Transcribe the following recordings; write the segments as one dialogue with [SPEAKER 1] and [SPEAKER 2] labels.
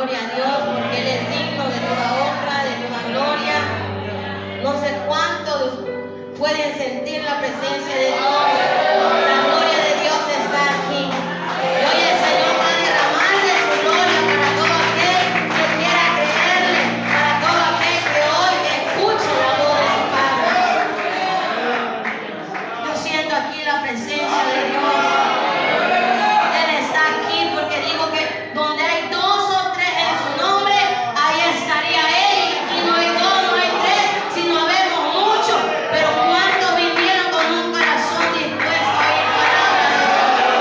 [SPEAKER 1] gloria a Dios, porque Él es digno de toda honra, de toda gloria. No sé cuántos pueden sentir la presencia de Dios. La gloria de Dios está aquí. Hoy el Señor va a derramar de su gloria para todo aquel que quiera creerle, para todo aquel que hoy escuche la voz de su Padre. Yo siento aquí la presencia de Dios. Él está aquí porque digo que donde hay 2 o 3 en su nombre, ahí estaría Él. Y aquí no hay 2, no hay 3, sino habemos muchos. Pero ¿cuántos vinieron con un corazón dispuesto a oír palabra de Dios?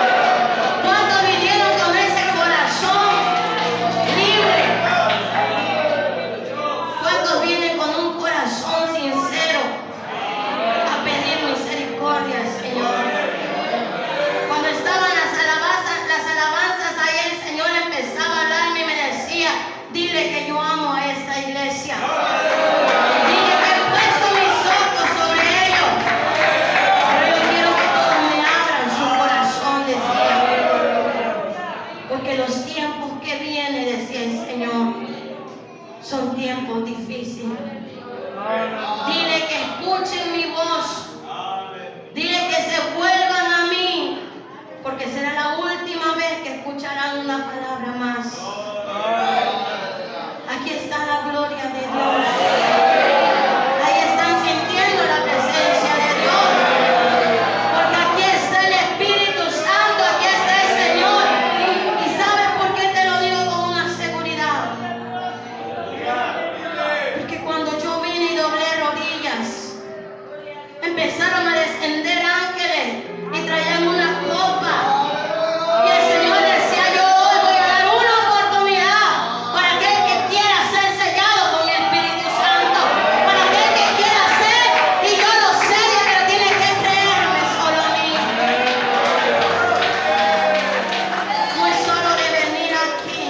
[SPEAKER 1] ¿Cuántos vinieron con ese corazón libre? ¿Cuántos vienen con un corazón sincero a pedir misericordia, Señor? Cuando estaban las alabanzas, ahí el Señor empezaba a hablarme y me decía: dile que yo amo a esta iglesia. Dile que he puesto mis ojos sobre ellos. Pero yo quiero que todos me abran su corazón, decía. Porque los tiempos que vienen, decía el Señor, son tiempos difíciles. Dile que escuchen mi voz. Dile que se vuelvan a mí, porque será la última vez que escucharán una palabra más. Aquí está la gloria de Dios. Ahí están sintiendo la presencia de Dios. Porque aquí está el Espíritu Santo, aquí está el Señor. ¿Y sabes por qué te lo digo con una seguridad? Porque cuando yo vine y doblé rodillas, empezaron a descender ángeles y traían una copa. Y el Señor decía: yo hoy voy a dar una oportunidad para aquel que quiera ser sellado con mi Espíritu Santo, para aquel que quiera ser, y yo lo sé, pero tiene que creerme solo a mí. No es solo de venir aquí,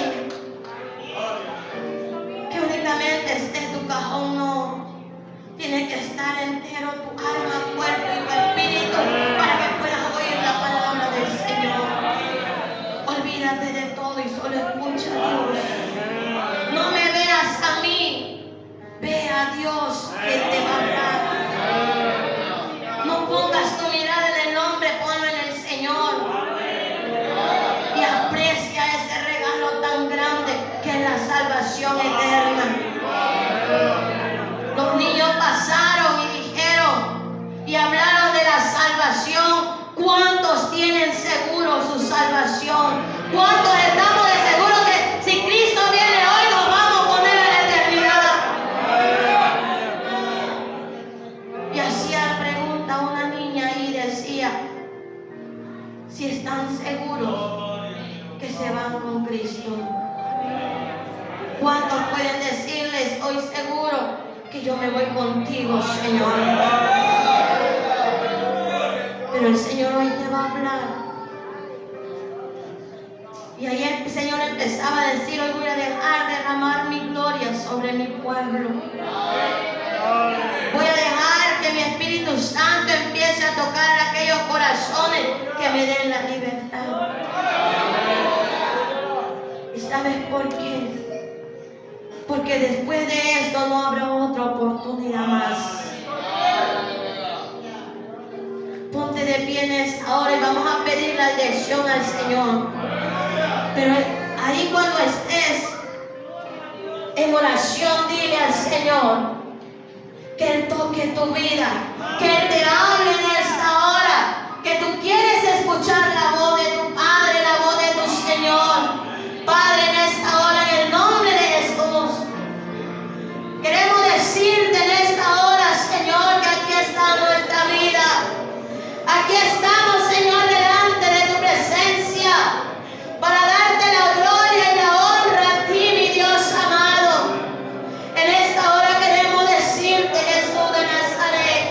[SPEAKER 1] que únicamente esté tu cajón, no. Tiene que estar entero tu alma, cuerpo y tu espíritu para que puedas oír la palabra del Señor. Olvídate de todo y solo escucha a Dios. No me veas a mí, ve a Dios que te va a hablar. No pongas tu mirada en el hombre, ponlo en el Señor. Y aprecia ese regalo tan grande que es la salvación eterna. Los niños pasaron y dijeron y hablaron de la salvación. ¿Cuántos tienen seguro su salvación? ¿Cuántos estamos de seguro que si Cristo viene hoy nos vamos con Él a la eternidad? Y hacía la pregunta a una niña y decía: si están seguros que se van con Cristo. ¿Cuántos pueden decirles hoy seguro que yo me voy contigo, Señor? Pero el Señor hoy te va a hablar. Y ahí el Señor empezaba a decir: hoy voy a dejar derramar mi gloria sobre mi pueblo. Voy a dejar que mi Espíritu Santo empiece a tocar aquellos corazones que me den la libertad. ¿Y sabes por qué? Porque después de esto no habrá otra oportunidad más. Ponte de pie en esta hora y vamos a pedir la dirección al Señor. Pero ahí cuando estés en oración, dile al Señor que Él toque tu vida, que Él te hable en esta hora, que tú quieres escuchar la voz de tu Padre, la voz de tu Señor. Padre, en esta hora, en el nombre de Jesús, queremos decirte en esta hora, Señor, que aquí está nuestra vida. Aquí estamos, Señor, delante de tu presencia para darte la gloria y la honra a ti, mi Dios amado. En esta hora queremos decirte, Jesús de Nazaret,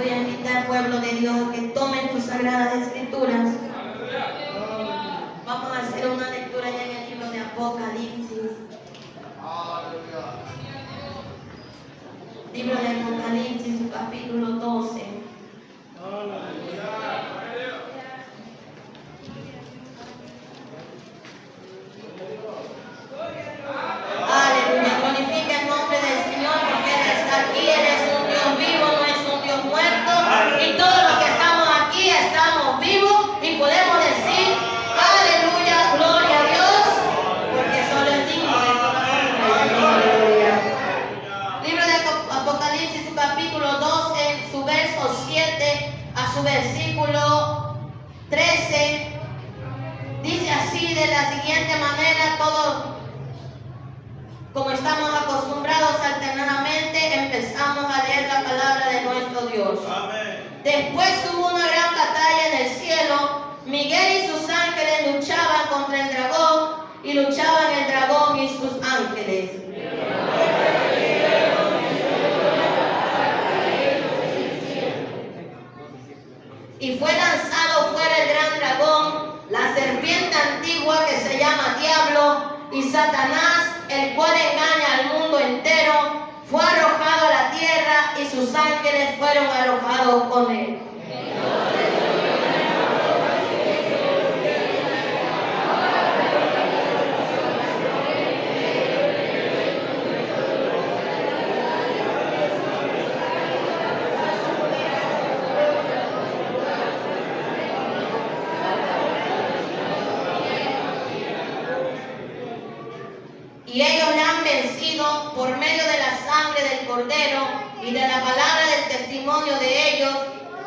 [SPEAKER 1] voy a invitar, pueblo de Dios, que tomen tus sagradas escrituras. Vamos a hacer una lectura ya en el libro de Apocalipsis. Libro de Apocalipsis, su capítulo 12. Aleluya, glorifica el nombre del Señor porque Él está aquí, Él es un Dios vivo, no es un Dios muerto. Y todos los que estamos aquí estamos vivos y podemos decir, aleluya, gloria a Dios, porque solo es digno de toda honra. Libro de Apocalipsis, su capítulo 12, su verso 7 a su versículo 13, dice así de la siguiente manera, todo como estamos acostumbrados alternadamente, empezamos a leer la palabra de nuestro Dios. Amén. Después hubo una gran batalla en el cielo. Miguel y sus ángeles luchaban contra el dragón, y luchaban el dragón y sus ángeles. Y fue lanzado fuera el gran dragón, la serpiente antigua que se llama Diablo y Satanás, el cual engaña al mundo entero. Fue arrojado a la tierra y sus ángeles fueron arrojados con él. Y ellos le han vencido por medio de la sangre del Cordero y de la palabra del testimonio de ellos,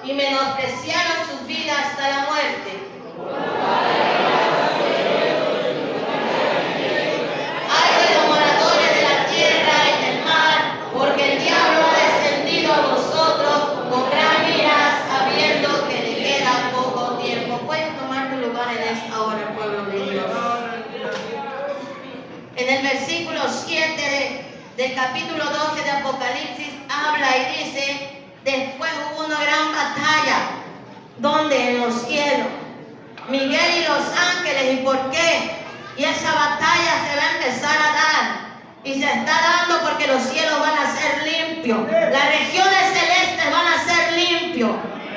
[SPEAKER 1] y menospreciaron sus vidas hasta la muerte. Ay de los moradores de la tierra y del mar, porque el diablo ha descendido a vosotros con gran ira, sabiendo que le queda poco tiempo. Puedes tomar tu lugar en esta hora, pueblo de Dios. En el versículo 7 del capítulo 12 de Apocalipsis habla y dice, después hubo una gran batalla, donde en los cielos, Miguel y los ángeles. ¿Y por qué? Y esa batalla se va a empezar a dar, y se está dando porque los cielos van a ser limpios, las regiones celestes van a ser limpios.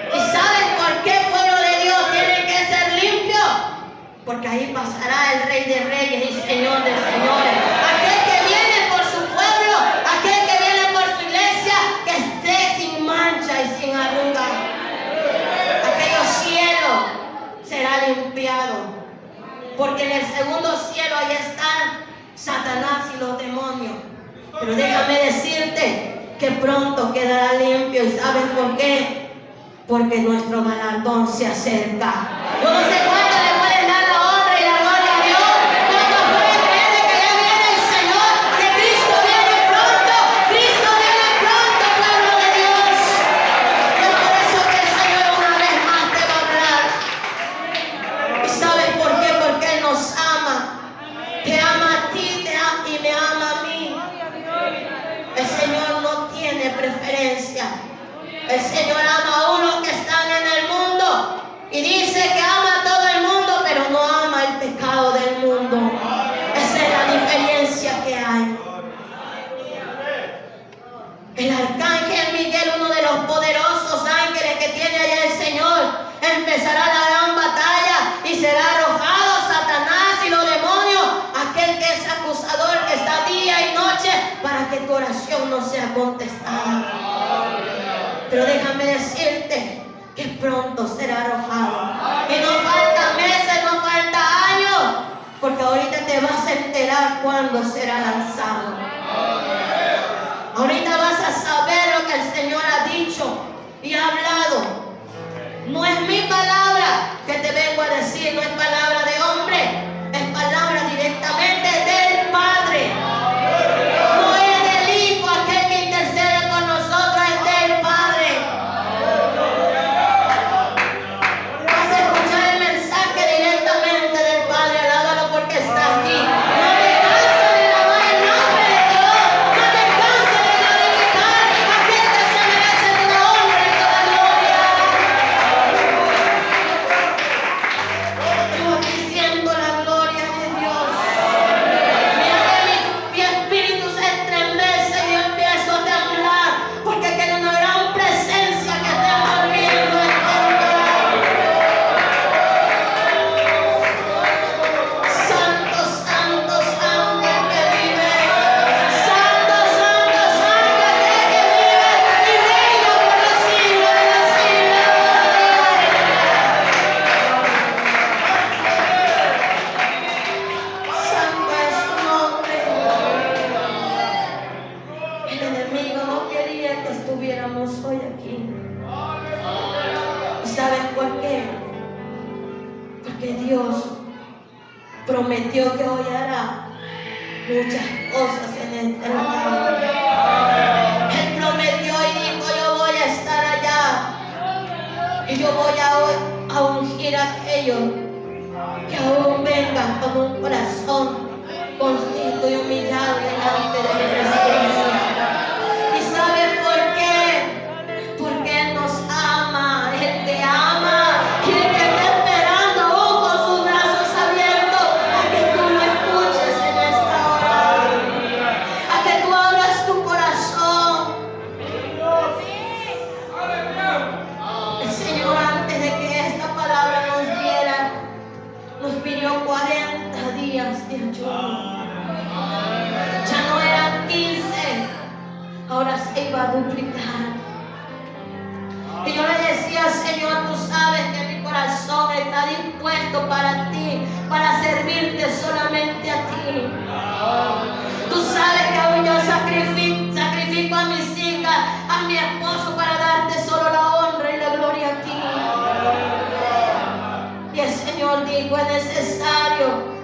[SPEAKER 1] ¿Y saben por qué, pueblo de Dios, tienen que ser limpios? Porque ahí pasará el Rey de Reyes y Señor de Señores. Aquel que viene por su pueblo, aquel que viene por su iglesia, que esté sin mancha y sin arruga. Aquello cielo será limpiado. Porque en el segundo cielo ahí están Satanás y los demonios. Pero déjame decirte que pronto quedará limpio. ¿Y sabes por qué? Porque nuestro galardón se acerca. Yo no sé cuánto le pueden dar la honra y la gloria a Dios. ¿Cuántos pueden creer que ya viene el Señor? Que Cristo viene pronto. Cristo viene pronto, pueblo de Dios. Es por eso que el Señor una vez más te va a hablar. ¿Y sabes por qué? Porque Él nos ama. Te ama a ti y me ama a mí. El Señor no tiene preferencia. El Señor ama a unos que están en el mundo y dice que ama a todo el mundo, pero no ama el pecado del mundo. Esa es la diferencia que hay. El arcángel Miguel, uno de los poderosos ángeles que tiene allá el Señor, empezará la gran batalla y será arrojado Satanás y los demonios, aquel que es acusador, que está día y noche para que tu oración no sea contestada. Pero déjame decirte que pronto será arrojado. Y no faltan meses, no falta años, porque ahorita te vas a enterar cuándo será lanzado. Ahorita vas a saber lo que el Señor ha dicho y ha hablado. No es mi palabra que te vengo a decir, no es palabra de hombre, es palabra directamente del Padre. No es del Hijo, aquel que intercede con nosotros, es del Padre. Vas a escuchar el mensaje directamente del Padre. Alábalo porque está aquí. No te canses de alabar el nombre de Dios. No te canses de glorificar a aquel que se merece toda honra y toda porque Dios prometió que hoy hará muchas cosas en este lugar. Él prometió y dijo: yo voy a estar allá y yo voy a ungir a aquellos que aún vengan con un corazón contrito y humillado delante de mi presencia. ¿Y sabe por qué? Porque Él nos ama, Él te ama, y Él te está esperando aún con sus brazos abiertos a que tú lo escuches en esta hora, a que tú abras tu corazón. El Señor, antes de que esta palabra nos diera, nos pidió 40 días de ayuno. Ya no eran 15, ahora se iba a duplicar. Y yo le decía: Señor, tú sabes que mi corazón está dispuesto para ti, para servirte solamente a ti. Tú sabes que aún yo sacrifico a mis hijas, a mi esposo, para darte solo la honra y la gloria a ti. Y el Señor dijo: es necesario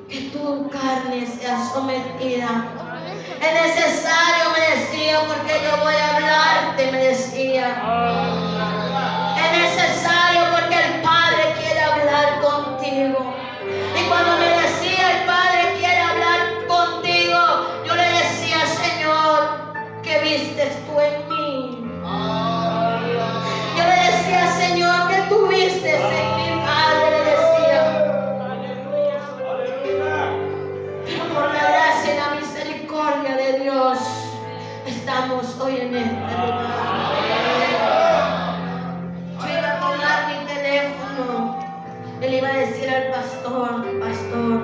[SPEAKER 1] que tu carne sea sometida. Es necesario, me decía, porque yo voy a hablarte, me decía. Es necesario porque el Padre quiere hablar contigo. Y cuando me decía: el Padre quiere hablar contigo, yo le decía: Señor, ¿qué vistes tú en mí? Yo le decía: Señor, ¿qué tú vistes en mi Padre? Le decía. Pero por la gracia y la misericordia de Dios estamos hoy en este lugar. Yo iba a tomar mi teléfono y le iba a decir al pastor: pastor,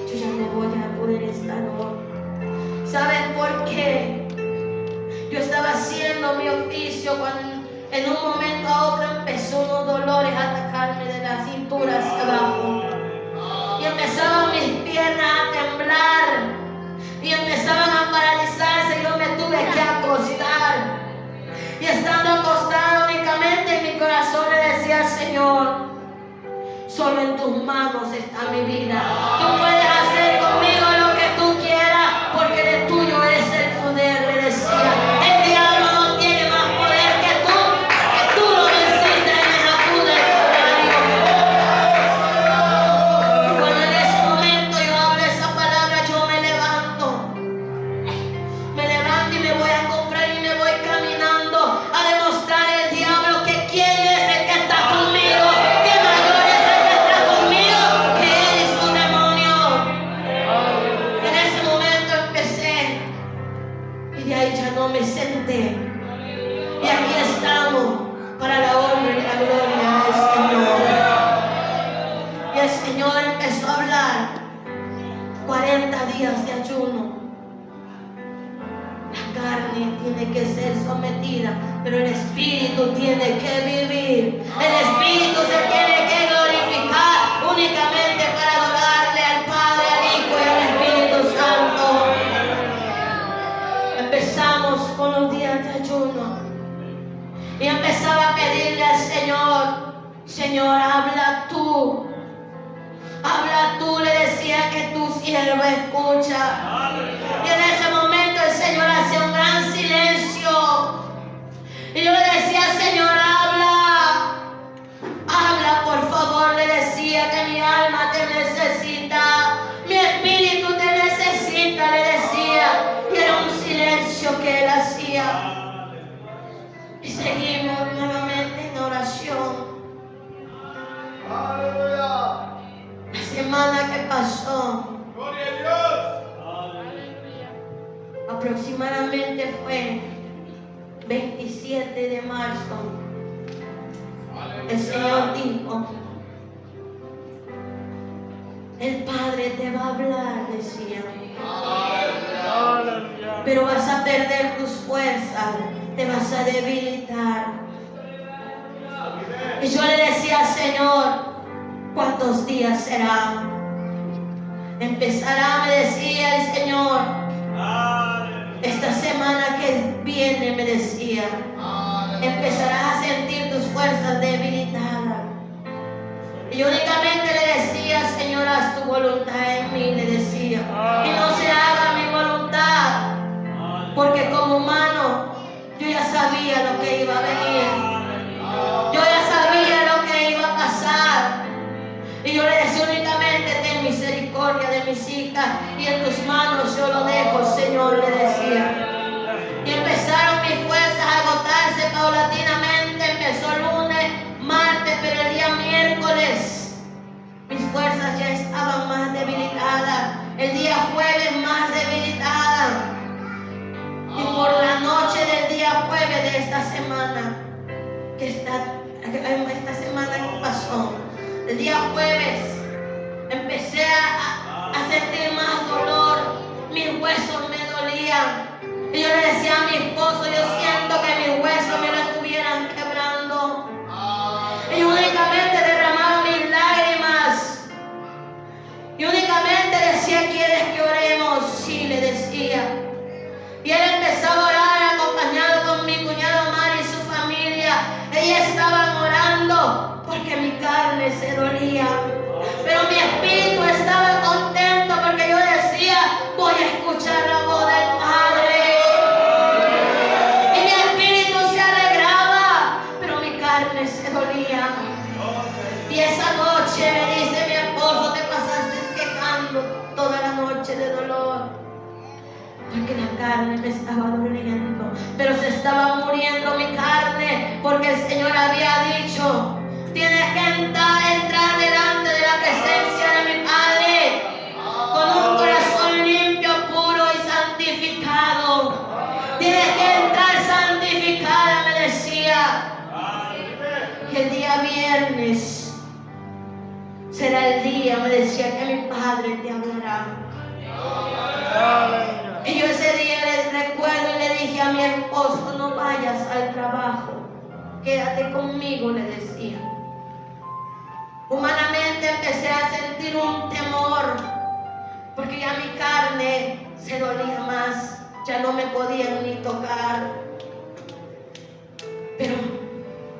[SPEAKER 1] yo ya no voy a poder estar hoy. ¿Saben por qué? Yo estaba haciendo mi oficio cuando en un momento a otro empezó unos dolores a atacarme de la cintura hacia abajo. Y empezaban mis piernas a temblar y empezaban a paralizarse, y yo me tuve que acostar. Y estando acostada únicamente, en mi corazón le decía: Señor, solo en tus manos está mi vida. Tú puedes hacer conmigo lo que tú quieras, porque de tuyo es el poder, le decía. El diablo no tiene más poder que tú lo venciste en esa cruz del Calvario. Y cuando en ese momento yo hablo esa palabra, yo me levanto y me voy a comprar y me voy caminando a demostrar al diablo que quién es el que está conmigo, que mayor es el que está conmigo que él y su demonio. En ese momento empecé y de ahí ya no me senté. Y aquí estamos para la honra y la gloria del Señor. Y el Señor empezó a hablar 40 días de ayuno. La carne tiene que ser sometida, pero el Espíritu tiene que vivir. El Espíritu se tiene que glorificar únicamente para adorarle al Padre, al Hijo y al Espíritu Santo. Empezamos con los días de ayuno y empezaba a pedirle al Señor: Señor, habla tú. Habla tú, le decía, que tu siervo escucha. Y en ese momento el Señor hacía un gran silencio. Y yo le decía: Señor, habla. Habla, por favor, le decía, que mi alma te necesita. Mi espíritu te necesita, le decía. Y era un silencio que él hacía. Y seguimos nuevamente en oración.
[SPEAKER 2] Aleluya.
[SPEAKER 1] La semana que pasó,
[SPEAKER 2] Gloria a Dios.
[SPEAKER 1] aproximadamente fue 27 de marzo, el Señor dijo: el Padre te va a hablar, decía, pero vas a perder tus fuerzas, te vas a debilitar. Y yo le decía: Señor, ¿cuántos días serán? Empezará, me decía el Señor, esta semana que viene, me decía, empezarás a sentir tus fuerzas debilitadas. Y yo únicamente voluntad en mí, le decía. Y no se haga mi voluntad, porque como humano yo ya sabía lo que iba a venir. Yo ya sabía lo que iba a pasar. Y yo le decía únicamente: ten misericordia de mis hijas y en tus manos yo lo dejo, Señor, le decía. Y empezaron mis fuerzas a agotarse paulatinamente. Empezó lunes, martes, pero el día miércoles mis fuerzas ya estaban más debilitadas. El día jueves más debilitadas. Y por la noche del día jueves de esta semana, esta semana que pasó, el día jueves, empecé a sentir más dolor. Mis huesos me dolían. Y yo le decía a mi esposo: yo siento que mis huesos me lo estuvieran quebrando. Y yo únicamente derramaba mis lágrimas. Y únicamente decía: ¿quieres que oremos? Sí, le decía. Y él empezaba a orar acompañado con mi cuñado Omar y su familia. Ellas estaban orando porque mi carne se dolía. Pero mi espíritu estaba contento porque yo decía: voy a escuchar la voz del Padre. Y mi espíritu se alegraba, pero mi carne se dolía. Y esa noche me dice mi esposo: te pasaste quejando toda la noche de dolor. Porque la carne me estaba doliendo, pero se estaba muriendo mi carne, porque el Señor había dicho: tienes que entrar delante de la presencia de mi Padre con un corazón limpio, puro y santificado. Tienes que entrar santificada, me decía. Y el día viernes será el día, me decía, que mi Padre te hablará. Y yo ese día le recuerdo y le dije a mi esposo: no vayas al trabajo, quédate conmigo, le decía. Humanamente empecé a sentir un temor, porque ya mi carne se dolía más, ya no me podían ni tocar. Pero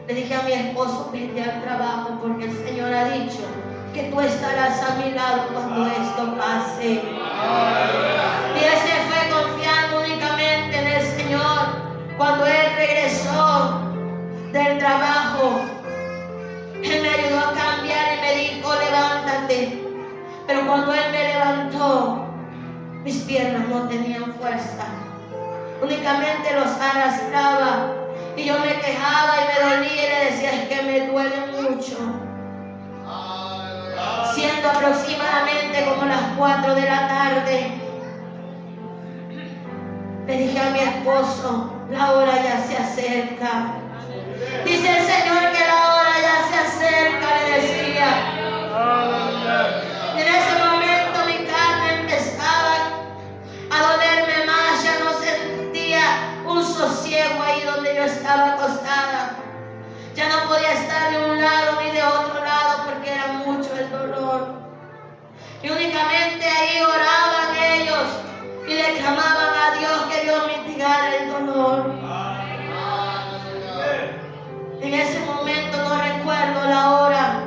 [SPEAKER 1] le dije a mi esposo: vete al trabajo, porque el Señor ha dicho que tú estarás a mi lado cuando esto pase. Y él se fue confiando únicamente en el Señor. Cuando él regresó del trabajo, él me ayudó a cambiar y me dijo: levántate. Pero cuando él me levantó, mis piernas no tenían fuerza, únicamente los arrastraba. Y yo me quejaba y me dolía y le decía: es que me duele mucho. Siendo aproximadamente como las 4 de la tarde, le dije a mi esposo: la hora ya se acerca. Dice el Señor que la hora ya se acerca, le decía. Y en ese momento mi carne empezaba a dolerme más. Ya no sentía un sosiego ahí donde yo estaba acostada. Ya no podía estar de un lado ni de otro lado porque era mucho el dolor. Y únicamente ahí oraban ellos y le clamaban a Dios que Dios mitigara el dolor. En ese momento no recuerdo la hora,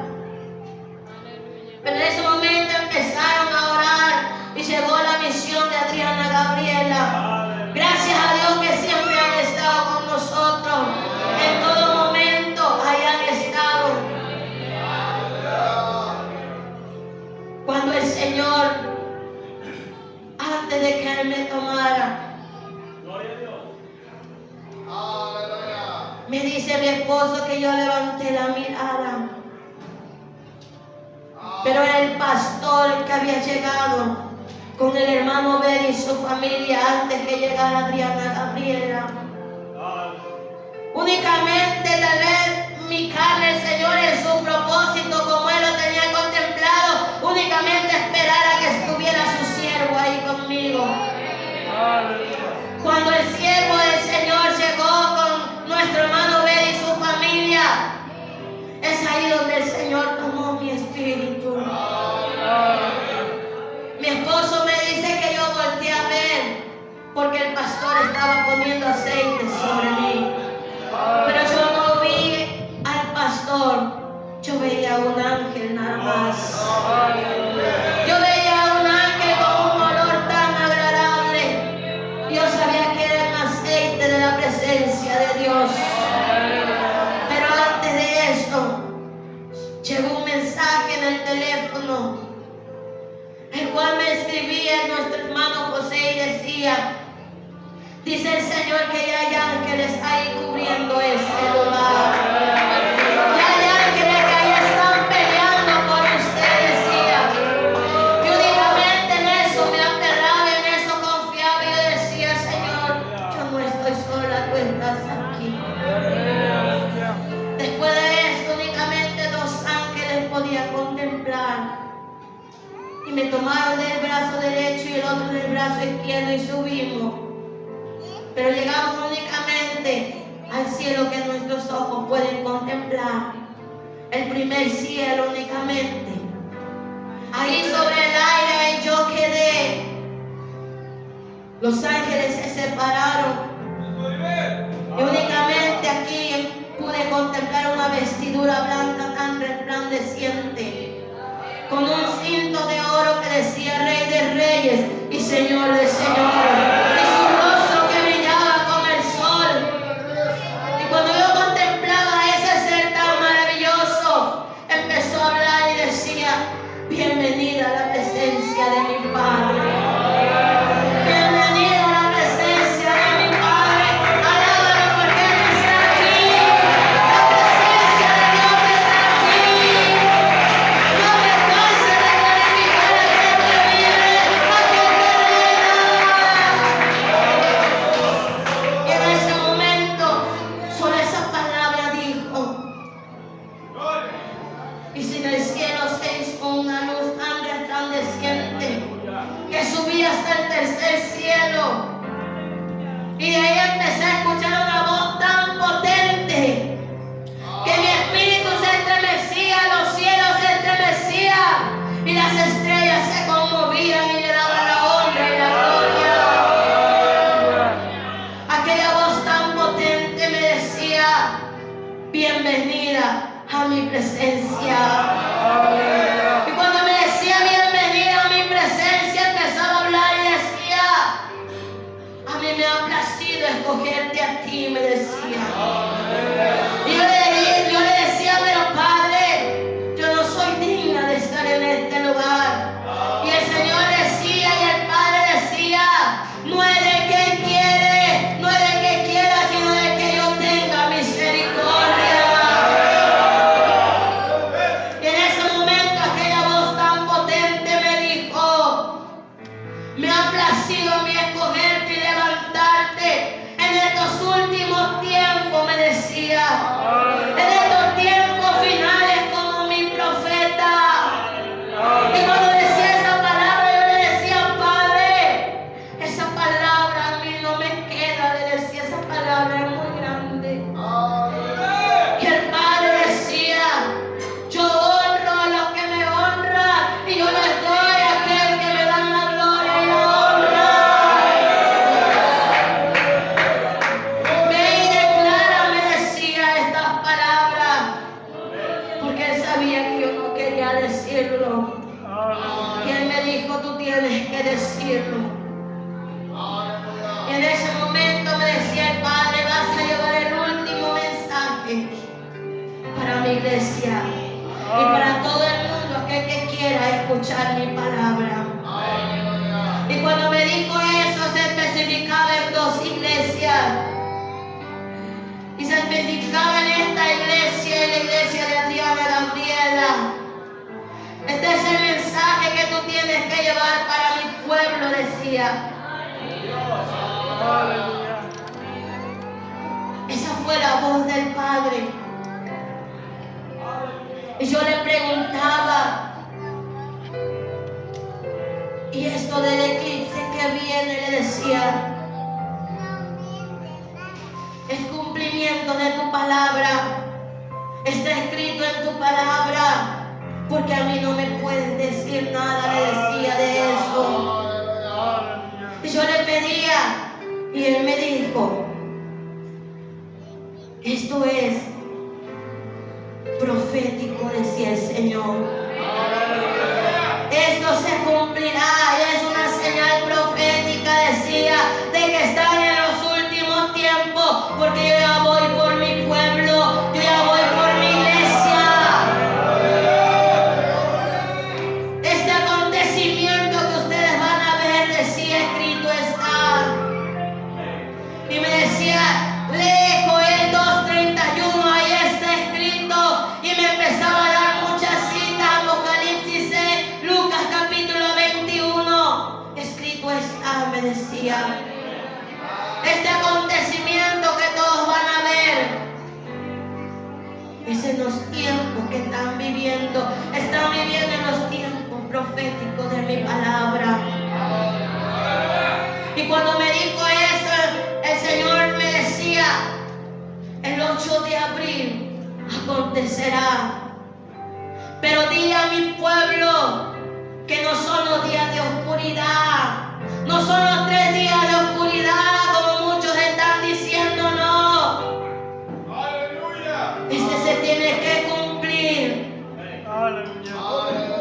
[SPEAKER 1] pero en ese momento empezaron a orar y llegó la misión de Adriana Gabriela. Gracias a Dios que siempre han estado con nosotros. En todo momento ahí han estado. Cuando el Señor, antes de que Él me tomara, me dice mi esposo que yo levanté la mirada, pero era el pastor que había llegado con el hermano Ben y su familia antes que llegara Adriana Gabriela. Únicamente tal vez mi carne, el Señor, en su propósito, como Él lo tenía contemplado, únicamente esperara que estuviera su siervo ahí conmigo. Cuando el siervo del Señor llegó con nuestro hermano Ben y su familia, es ahí donde el Señor tomó mi espíritu. Mi esposo me dice que yo volteé a ver porque el pastor estaba poniendo aceite sobre mí. Pero yo no vi al pastor, yo veía un ángel nada más. Yo veía teléfono, el cual me escribía nuestro hermano José y decía: dice el Señor que ya hay ángeles ahí cubriendo ese lugar. Ya hay ángeles que ahí están peleando por usted, decía. Y únicamente en eso me aferraba, en eso confiaba. Y yo decía: Señor, yo no estoy sola, tú estás aquí. Después de esto, únicamente 2 ángeles podía contemplar. Y me tomaron del brazo derecho y el otro del brazo izquierdo y subimos. Pero llegamos únicamente al cielo que nuestros ojos pueden contemplar. El primer cielo únicamente. Ahí sobre el aire yo quedé. Los ángeles se separaron. Y únicamente aquí pude contemplar una vestidura blanca tan resplandeciente, con un cinto de oro que decía Rey de Reyes y Señor de Señores. Y su rostro que brillaba como el sol. Y cuando yo contemplaba ese ser tan maravilloso, empezó a hablar y decía: bienvenida a la presencia de mi Padre. Bienvenida a la presencia de mi Padre. Alábalo porque Él está aquí. La presencia de Dios está aquí. No me canse de glorificar a aquel que vive, a aquel que reina. Y en ese momento, solo esa palabra dijo. Y si en el cielo se hizo una luz tan resplandeciente que subía hasta el tercer cielo. Y de ahí empecé a escuchar una voz tan potente que mi espíritu se estremecía, los cielos se estremecían y las estrellas se conmovían y le daban la honra y la gloria. Aquella voz tan potente me decía: bienvenida a mi presencia. Y cuando me decía bienvenida a mi presencia, empezaba a hablar y decía: a mí me ha placido escogerte a ti, me decía. Y yo le decía: pero Padre, yo no soy digna de estar en este lugar. Y el Señor decía, y el Padre decía: no es de que quiere, no es de que quiera, sino de que yo tenga misericordia. Y en ese momento aquella voz tan potente me dijo: me ha placido a mí escogerte y levantarte en estos últimos tiempos, me decía, en estos tiempos finales como mi profeta. Y cuando decía esa palabra, yo le decía: Padre, esa palabra a mí no me queda. Le decía: esa palabra es muy grande. Y el Padre decía: yo honro a los que me honran y yo les doy a aquel que me dan la gloria y la honra. Ve y declara, me decía estas palabras, porque él sabía que yo no quería decirlo. Y él me dijo: tú tienes que decirlo. Y en ese momento me decía el Padre: vas a llevar el último mensaje para mi iglesia y para todo el mundo, aquel que quiera escuchar mi palabra. Y cuando me dijo eso, se especificaba en 2 iglesias. Y se especificaba en esta iglesia y la iglesia de Adriana Gabriela. Este es el mensaje que tú tienes que llevar para mi pueblo, decía. Esa fue la voz del Padre. Y yo le preguntaba: y esto del eclipse que viene, le decía, es cumplimiento de tu palabra. Está escrito en tu palabra, porque a mí no me puedes decir nada, le decía de eso. Y yo le pedía, y él me dijo: esto es profético, decía el Señor. Esto se cumplirá, es una señal profética, decía, de que están en los últimos tiempos, porque yo ya voy por mi pueblo, yo ya voy por mi iglesia. Es en los tiempos que están viviendo en los tiempos proféticos de mi palabra. Y cuando me dijo eso, el Señor me decía, el 8 de abril acontecerá. Pero di a mi pueblo que no son los días de oscuridad, no son los 3 días de oscuridad como muchos están diciendo, no. Este se tiene que cumplir.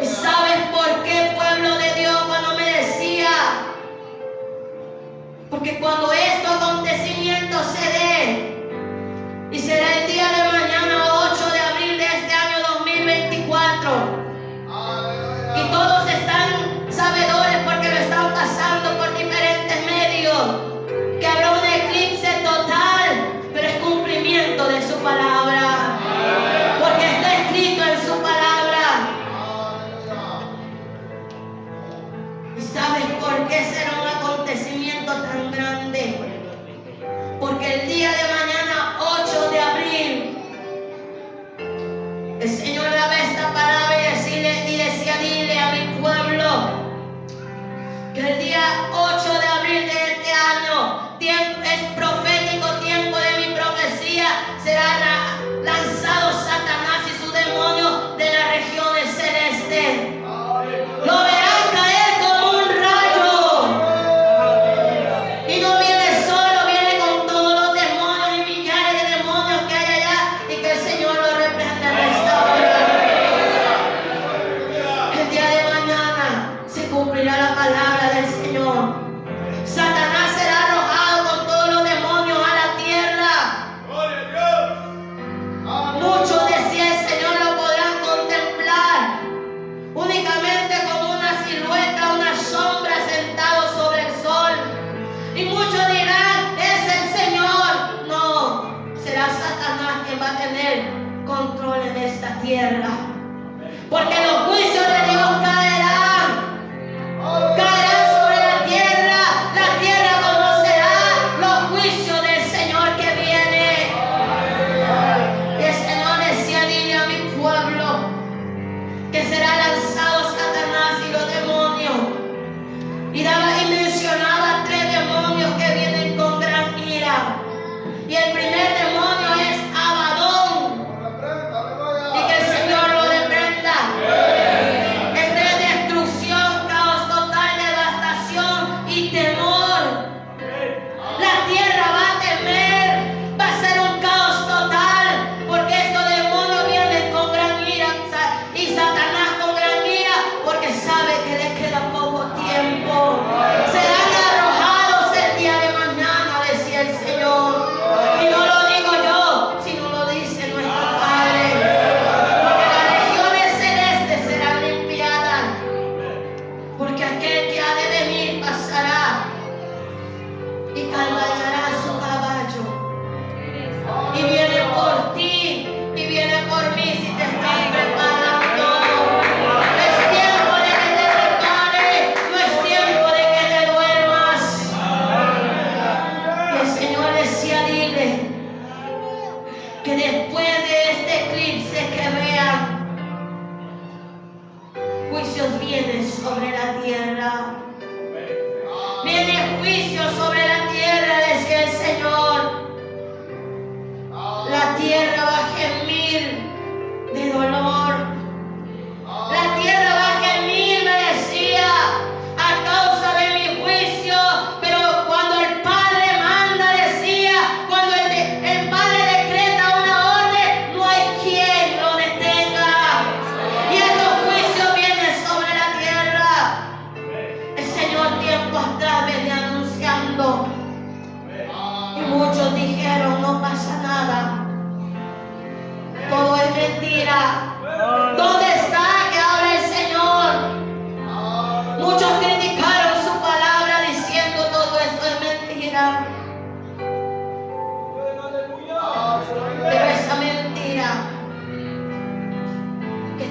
[SPEAKER 1] ¿Y sabes por qué, pueblo de Dios? Cuando me decía, porque cuando estos acontecimientos se den, y será el día de mañana 8 de abril de este año 2024, y todos están sabedores porque lo están pasando por diferentes medios, que habrá un eclipse total, pero es cumplimiento de su palabra, porque está escrito en su palabra. ¿Y sabes por qué será un acontecimiento tan grande? Porque el día de mañana 8 de abril el Señor daba esta palabra y decía, dile a mi pueblo que el día 8 de abril de este año es profético, tiempo de mi profecía, será lanzado Satanás y sus demonios de las regiones celestes. Lo verán caer como un rayo. Y no viene solo, viene con todos los demonios y millares de demonios que hay allá, y que el Señor lo reprenda en esta hora. El día de mañana se cumplirá la palabra del Señor. Satanás será arrojado con todos los demonios a la tierra. Muchos, decía el Señor, lo podrán contemplar únicamente como una silueta, una sombra sentado sobre el sol. Y muchos dirán, es el Señor. No, será Satanás quien va a tener control en esta tierra. Porque los juicios de Dios caerán sobre la tierra conocerá los juicios del Señor que viene. Y el Señor decía, dile a mi pueblo que será lanzado Satanás y los demonios. Y mencionaba 3 demonios que vienen con gran ira. Y el primer demonio es Abadón, y que el Señor lo reprenda. Esta es destrucción, caos total, devastación y temor. La tierra va a temer, va a ser un caos total, porque estos demonios vienen con gran ira, y Satanás con gran ira, porque sabe que le queda poco tiempo. Serán arrojados el día de mañana, decía el Señor. Y no lo digo yo, sino lo dice nuestro Padre. Porque las regiones celestes serán limpiadas, porque aquel que ha de venir pasará y cabalgará su caballo. Y viene por ti y viene por mí si te estás preparando. No es tiempo de que te prepares, no es tiempo de que te duermas. Y el Señor decía, dile que después de este eclipse que vean, juicios vienen sobre la tierra. Viene juicio sobre la tierra, decía el Señor. La tierra va a gemir de dolor. La tierra va a gemir, me decía, a causa de mi juicio. Pero cuando el Padre manda, decía, cuando el Padre decreta una orden, no hay quien lo detenga. Y estos juicios vienen sobre la tierra. El Señor tiempo atrás venía anunciando, y muchos dijeron, no pasa nada, todo es mentira. ¿Dónde está que habla el Señor? Muchos criticaron su palabra diciendo, todo esto es mentira. Pero esa mentira que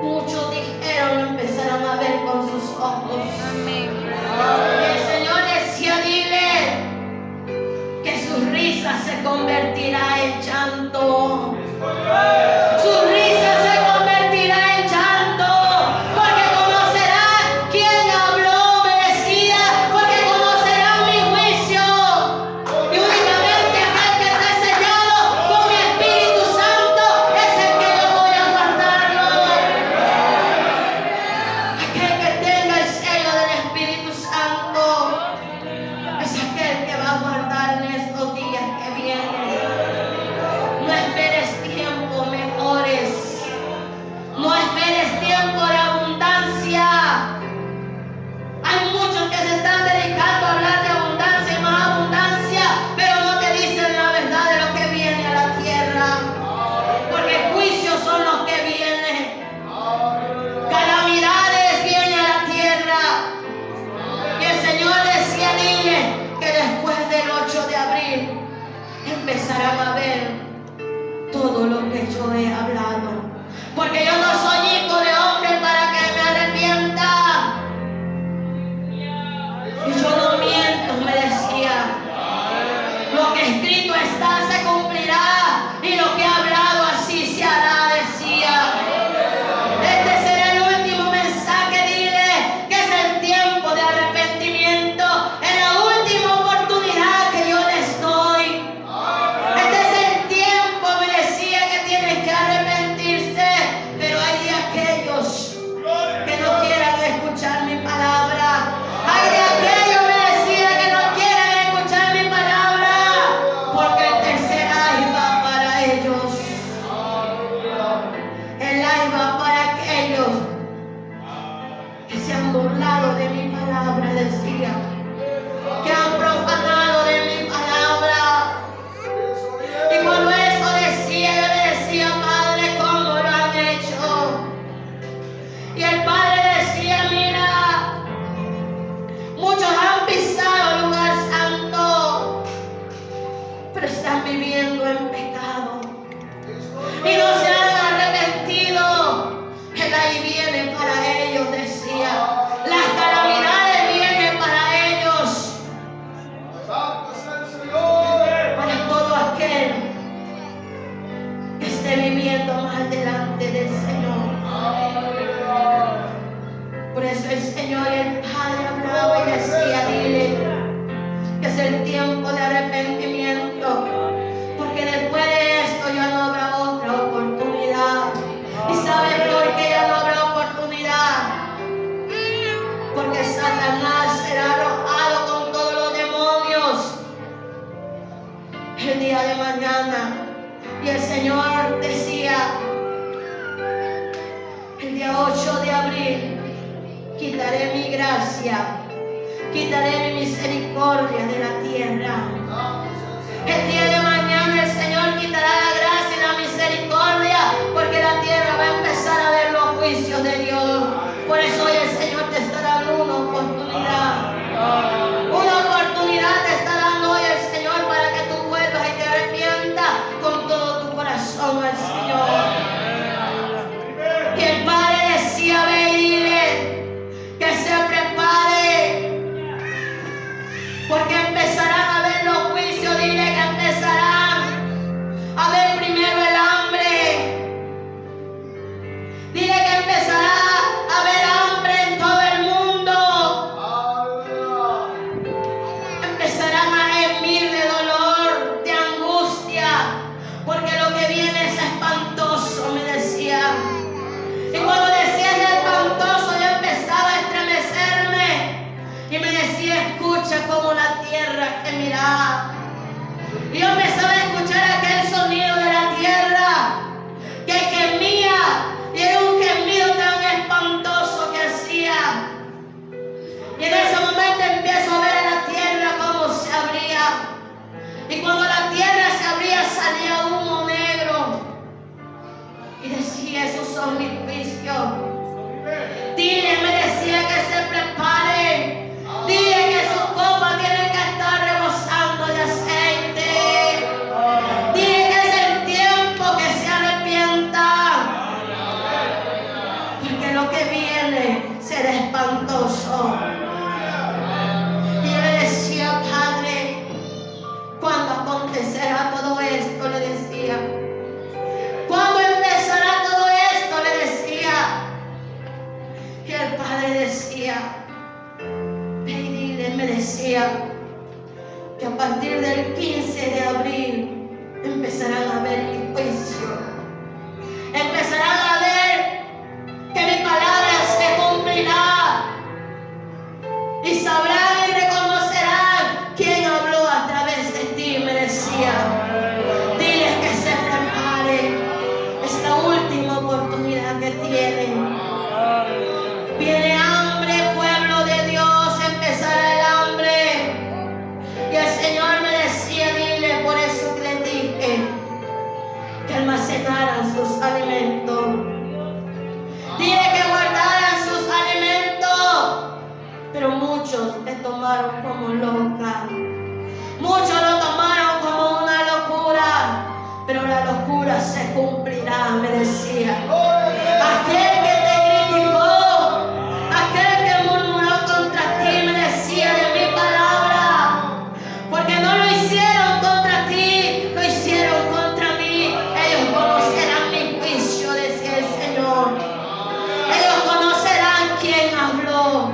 [SPEAKER 1] muchos dijeron, empezaron a ver con sus ojos. Y el Señor decía, dile que su risa se convertirá en llanto. lo que yo he hablado. Porque yo no soy hijo de hombre para que me arrepienta. Y yo no miento, me decía. Lo que escrito está se cumplirá, y lo que he hablado así se hará, decía. Este será el último mensaje, dile que es el tiempo de arrepentimiento, es la última oportunidad que yo les doy. Este es el tiempo, me decía, que tienen que arrepentirse, pero hay de aquellos que no quieran escuchar mi palabra. Hay de aquellos, me decía, que no quieren escuchar mi palabra, porque el tercer ay va para ellos. El ay va para aquellos que se han burlado de mi palabra, decía, que han profanado de mi palabra. Y cuando eso decía, yo le decía, Padre, ¿cómo lo han hecho? Y el Padre decía, mira, muchos han pisado el lugar santo, pero están viviendo en pecado y no se han arrepentido. El ahí viene para ellos, decía. Las calamidades vienen para ellos, para todo aquel que esté viviendo mal delante del Señor. Por eso el Señor y el Padre hablaba y decía, dile que es el tiempo de arrepentimiento, porque después de esto ya no habrá otra oportunidad. ¿Y sabe por qué ya no habrá oportunidad? Porque Satanás será arrojado con todos los demonios el día de mañana. Y el Señor decía, el día 8 de abril, quitaré mi gracia, quitaré mi misericordia de la tierra. El día de mañana el Señor quitará la gracia y la misericordia, porque la tierra va a empezar a ver los juicios de Dios. Por eso hoy el Señor te está dando una oportunidad. Una oportunidad te está dando hoy el Señor para que tú vuelvas y te arrepientas con todo tu corazón al Señor. Y el Padre decía, ve y dile que se prepare, porque empezarán a ver los juicios. Dile que empezarán a ver primero el hambre. Dile que empezará a haber hambre en todo el mundo. Empezarán a gemir de dolor, de angustia, porque lo que viene es espantoso, me decía. Y cuando decía es espantoso, yo empezaba a estremecerme y me decía, escucha como la tierra gemirá. Y yo empezaba a escuchar aquel sonido de la tierra que gemía, y era un gemido tan espantoso que hacía. Y en ese momento empiezo a ver a la tierra cómo se abría. Y cuando la tierra se abría salía humo negro. Y decía, esos son mis juicios. Dile, me decía, que se prepare. Dile que sus copas tienen que estar rebosando de aceite. Dile que es el tiempo que se arrepienta, porque lo que viene será espantoso. Y yo le decía, Padre, ¿cuándo acontecerá todo esto? Le decía. ¿Cuándo empezará todo esto? Le decía. Y el Padre decía, ve y dile, me decía, que a partir del 15 de abril empezarán a ver mi juicio. Empezarán a ver que mi palabra se cumplirá. Y sabrán y reconocerán quién habló a través de ti, me decía. Diles que se prepare. Esta última oportunidad que tienen. Viene hambre, pueblo de Dios, empezará el hambre. Y el Señor me decía, dile, por eso que le dije que almacenaran sus alimentos. Dile que guardaran sus alimentos. Pero muchos te tomaron como loca. Muchos lo tomaron como una locura. Pero la locura se cumple. calamidad, me decía. Aquel que te criticó, aquel que murmuró contra ti, me decía de mi palabra. Porque no lo hicieron contra ti, lo hicieron contra mí. Ellos conocerán mi juicio, decía el Señor. Ellos conocerán quién habló.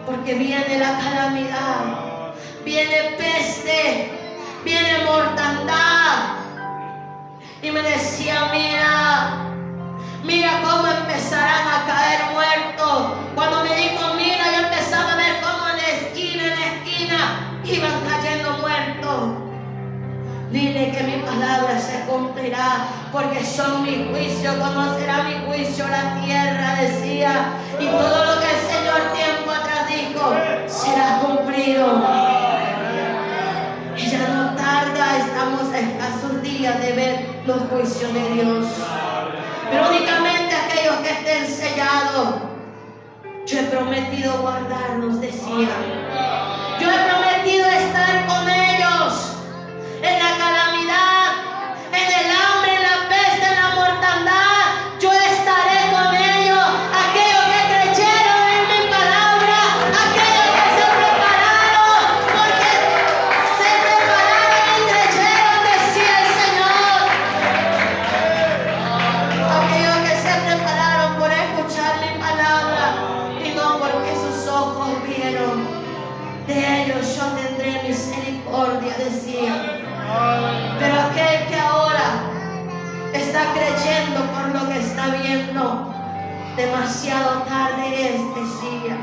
[SPEAKER 1] Porque viene la calamidad, viene peste, viene mortandad. Y me decía, mira cómo empezarán a caer muertos. Cuando me dijo, mira, yo empezaba a ver cómo en la esquina iban cayendo muertos. Dile que mi palabra se cumplirá, porque son mi juicio, conocerá mi juicio la tierra, decía. Y todo lo que el Señor tiempo atrás dijo, será cumplido. Y ya no tarda, estamos a escasos días de ver los juicios de Dios. Pero únicamente aquellos que estén sellados, yo he prometido guardarlos, decía. Yo he prometido estar con ellos en la calamidad, en el hambre, en la peste, en la mortandad. Yo estaré con ellos. Aquellos que creyeron en mi palabra, aquellos que se prepararon, porque se prepararon y creyeron, decía el Señor. Aquellos que se prepararon por escuchar mi palabra y no porque sus ojos vieron, de ellos yo tendré misericordia, decía. Pero aquel que ahora está creyendo por lo que está viendo, demasiado tarde es, decía.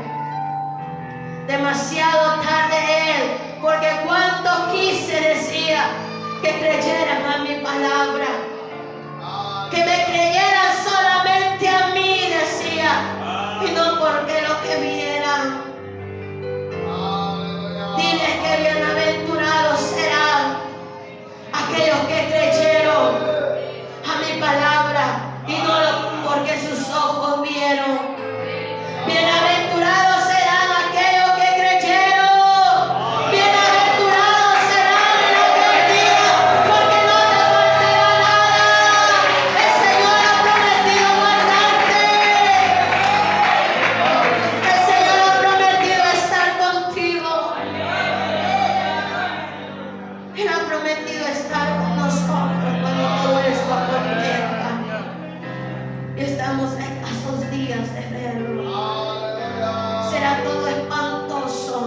[SPEAKER 1] Demasiado tarde es, porque cuánto quise, decía, que creyeran a mi palabra, que me creyeran solamente a mí, decía, y no porque lo que vieran. Dile que bienaventurados serán aquellos que creyeron a mi palabra y no porque sus ojos vieron. Bienaventurados serán aquellos que creyeron. Bienaventurados serán en aquel día, porque no te faltará nada. El Señor ha prometido guardarte. El Señor ha prometido estar contigo. Él ha prometido estar con nosotros cuando todo esto acontezca. Y estamos a escasos días de verlo. Será todo espantoso.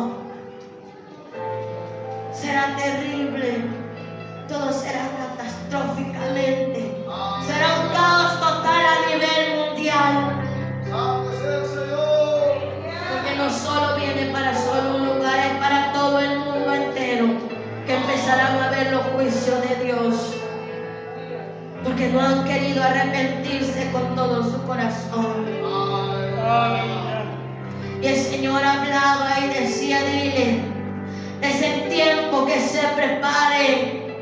[SPEAKER 1] Será terrible. Todo será catastróficamente. Será un caos total a nivel mundial. Porque no solo viene para solo un lugar, es para todo el mundo entero, que empezarán a ver los juicios de Dios, porque no han querido arrepentirse con todo su corazón. Y el Señor hablaba y decía, dile, es el tiempo que se prepare,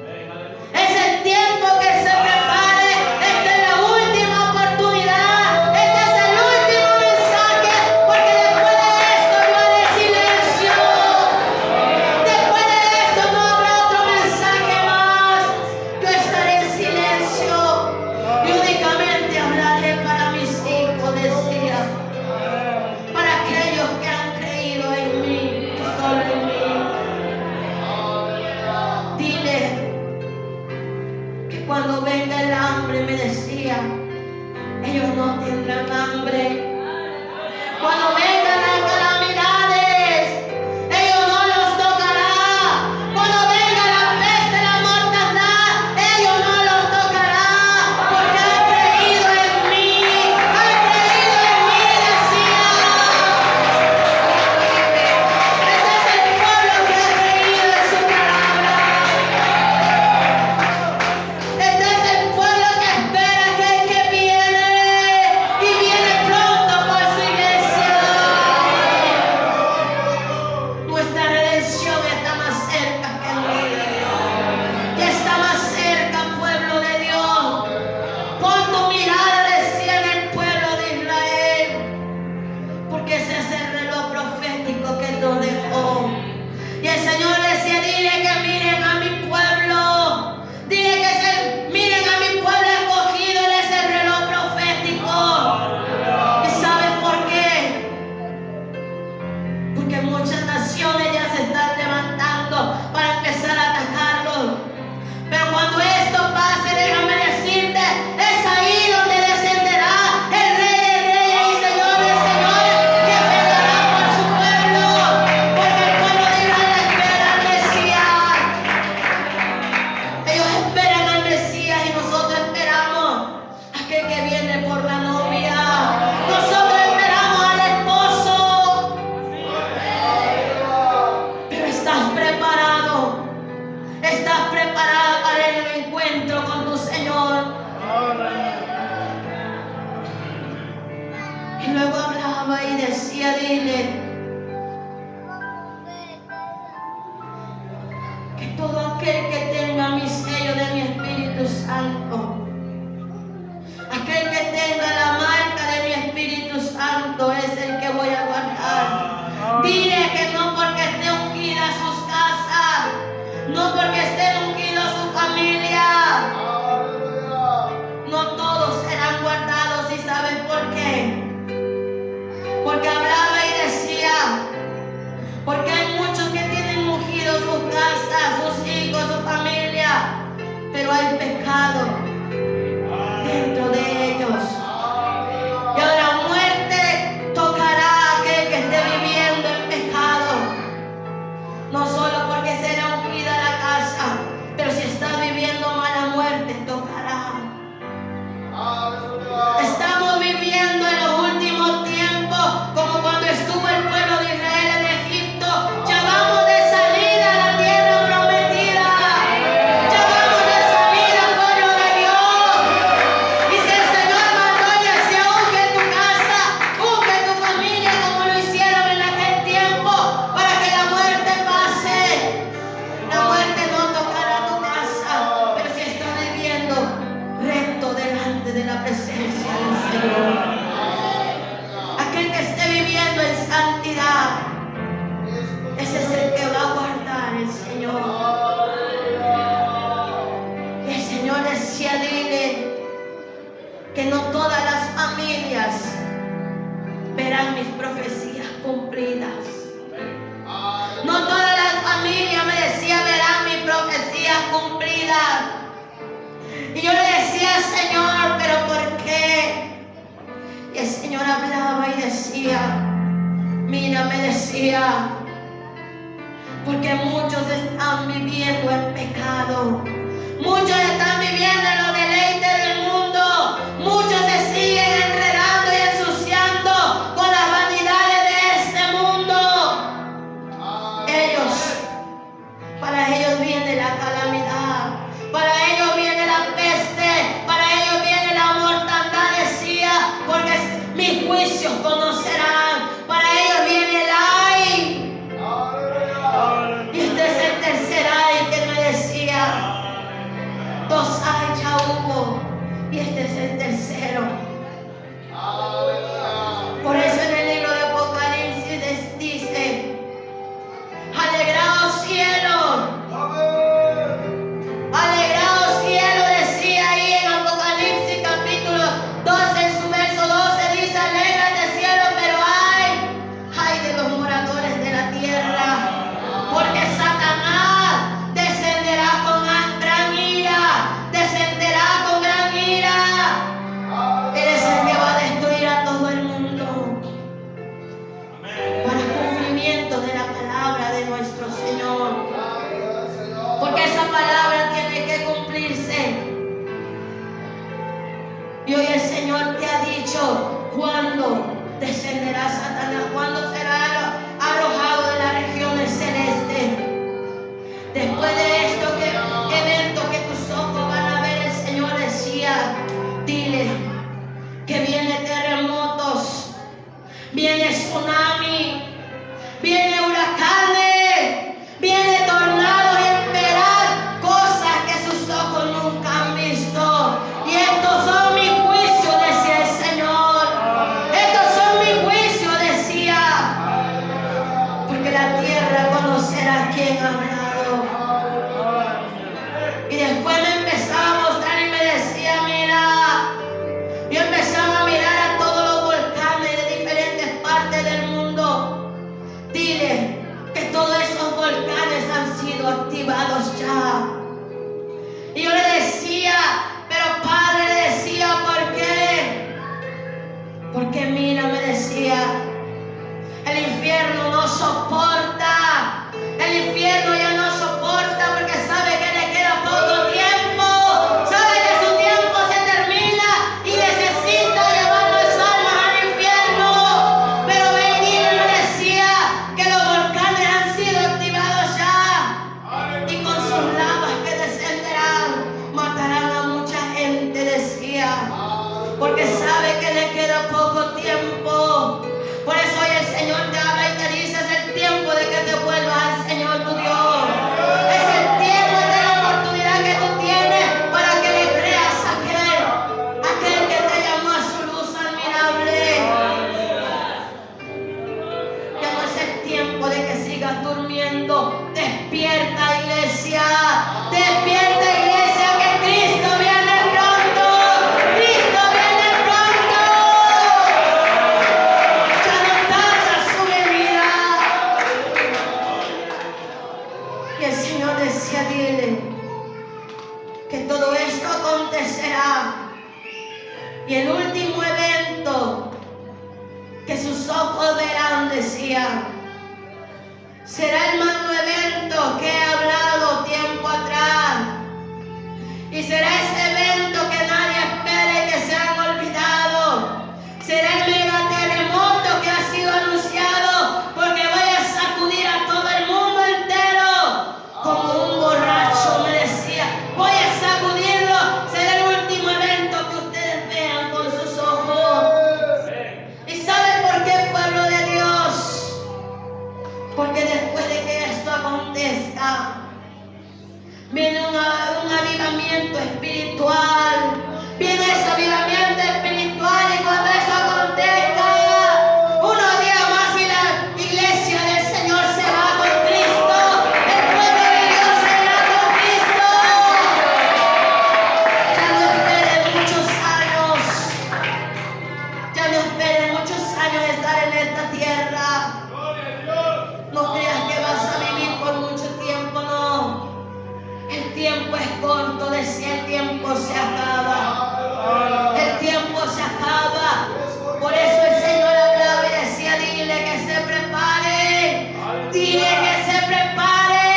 [SPEAKER 1] es el tiempo que se prepare. Esta es la última oportunidad, este es el último mensaje, porque después de esto yo haré silencio. Después de esto no habrá otro mensaje más. Yo estaré en silencio y únicamente hablaré para mis hijos, decía, para aquellos que han creído en mí y solo en mí. Dile que cuando venga el hambre, me decía, ellos no tendrán hambre. Cuando vengan las calamidades, ellos no los tocará. Cuando venga la peste, la mortandad, ellos no los tocará, porque han creído en mí, decía. Este es el pueblo que ha creído en su palabra. Este es el pueblo que espera aquel que viene y viene pronto por su iglesia. decía, dile que todo aquel que tenga mi sello de mi Espíritu Santo, aquel que tenga la marca de mi Espíritu Santo es el que voy a guardar. Dile que no porque esté ungida sus casas, no porque esté ungida su familia, no todos serán guardados. ¿Y saben por qué? Porque hablaba y decía, porque hay muchos que tienen ungidos sus casas, sus hijos, su familia, pero hay pecado dentro de ellos. Y ahora muerte tocará a aquel que esté viviendo en pecado, no solo porque será ungida la casa, pero si está viviendo mala muerte tocará. Estamos viviendo en los últimos tiempos como cuando estuvo el pueblo de Israel en Egipto. Ya vamos de salida a la tierra prometida. Ya vamos de salida, pueblo de Dios. Dice el Señor mandó y decía, unge tu casa, unge tu familia como lo hicieron en aquel tiempo, para que la muerte pase. La muerte no tocará tu casa, pero si estás viviendo recto delante de la presencia del Señor. Aquel que esté viviendo en santidad, ese es el que va a guardar el Señor. Y el Señor decía, dile que no todas las familias verán mis profecías cumplidas. No todas las familias, me decía, verán mis profecías cumplidas. Y yo le decía, Señor, ¿pero por qué? Y el Señor hablaba y decía, mira, me decía, porque muchos están viviendo en pecado. Muchos están viviendo en los deleites del mundo. Muchos se siguen enredando y ensuciando con las vanidades de este mundo. Para ellos viene la calamidad. Para ellos viene la peste. Para ellos viene la mortandad, decía, porque mis juicios conocerán. Para ellos viene el ay. Y este es el tercer ay que me decía. 2 ay ya hubo, y este es el tercero. Por eso en el libro de Apocalipsis dice, alegraos cielos. Alegraos cielo, decía ahí en Apocalipsis capítulo 12, en su verso 12, dice, alégrate cielo, pero ay de los moradores de la tierra, porque Satanás descenderá con gran ira, descenderá con gran ira. Él es el que va a destruir a todo el mundo para cumplimiento de la palabra de nuestro Señor. Porque esa palabra tiene que cumplirse. Y hoy el Señor te ha dicho cuándo descenderá Satanás, cuándo será arrojado de las regiones celestes. Después de esto, que evento que tus ojos van a ver, el Señor decía, dile que vienen terremotos, viene tsunami, viene huracanes, viene tornados y verán cosas que sus ojos nunca han visto. Y estos son mis juicios, decía el Señor. Estos son mis juicios, decía. Porque la tierra conocerá quién ha hablado. Y después me empezaba a mostrar y me decía, mira, yo empezaba a mirar a todos los volcanes de diferentes partes del mundo. Dile que todos esos volcanes han sido activados ya. Y yo le decía, pero Padre, le decía, ¿por qué? Porque mira, me decía, el infierno no soporta. El infierno ya no soporta porque sabe que le queda poco tiempo. Sabe que su tiempo se termina y necesita llevar las almas al infierno. Pero venía y me decía que los volcanes han sido activados ya. Y con sus lavas que descenderán, matarán a mucha gente, decía. Porque sabe que le queda poco tiempo. Por eso hoy el Señor Y el último evento que sus ojos verán, decía, será el magno evento que he hablado tiempo atrás. Y será ese evento que nadie espere que se han olvidado. Será el mega terremoto que ha sido anunciado, porque voy a sacudir a todo el mundo entero como un borracho, me decía. Voy a sacudirlo. Será el último evento que ustedes vean con sus ojos. ¿Y saben por qué, pueblo de Dios? Porque después de que esto acontezca, viene un avivamiento espiritual. Viene ese avivamiento espiritual, y cuando eso acontezca, unos días más y la iglesia del Señor se va con Cristo. El pueblo de Dios se irá con Cristo. Ya no esperen muchos años. Ya no esperen muchos años de estar en esta tierra. No creas que vas a vivir por mucho tiempo, no. El tiempo es corto, decía, el tiempo se acaba. El tiempo se acaba. Por eso el Señor hablaba y decía, dile que se prepare. Dile que se prepare.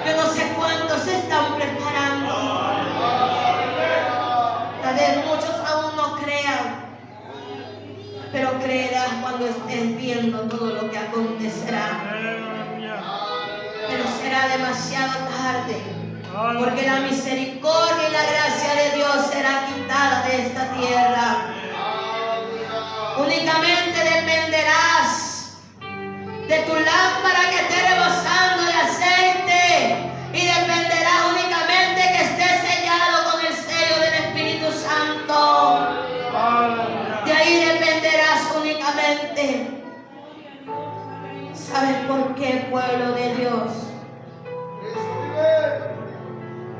[SPEAKER 1] Yo no sé cuántos se están preparando. Tal vez muchos aún no crean, pero creerás cuando estés viendo todo lo que acontecerá. Pero será demasiado tarde, porque la misericordia y la gracia de Dios será quitada de esta tierra. Únicamente dependerás de tu lámpara que esté rebosando de aceite, y dependerás únicamente que esté sellado con el sello del Espíritu Santo. De ahí dependerás únicamente. ¿Sabes por qué, pueblo de Dios?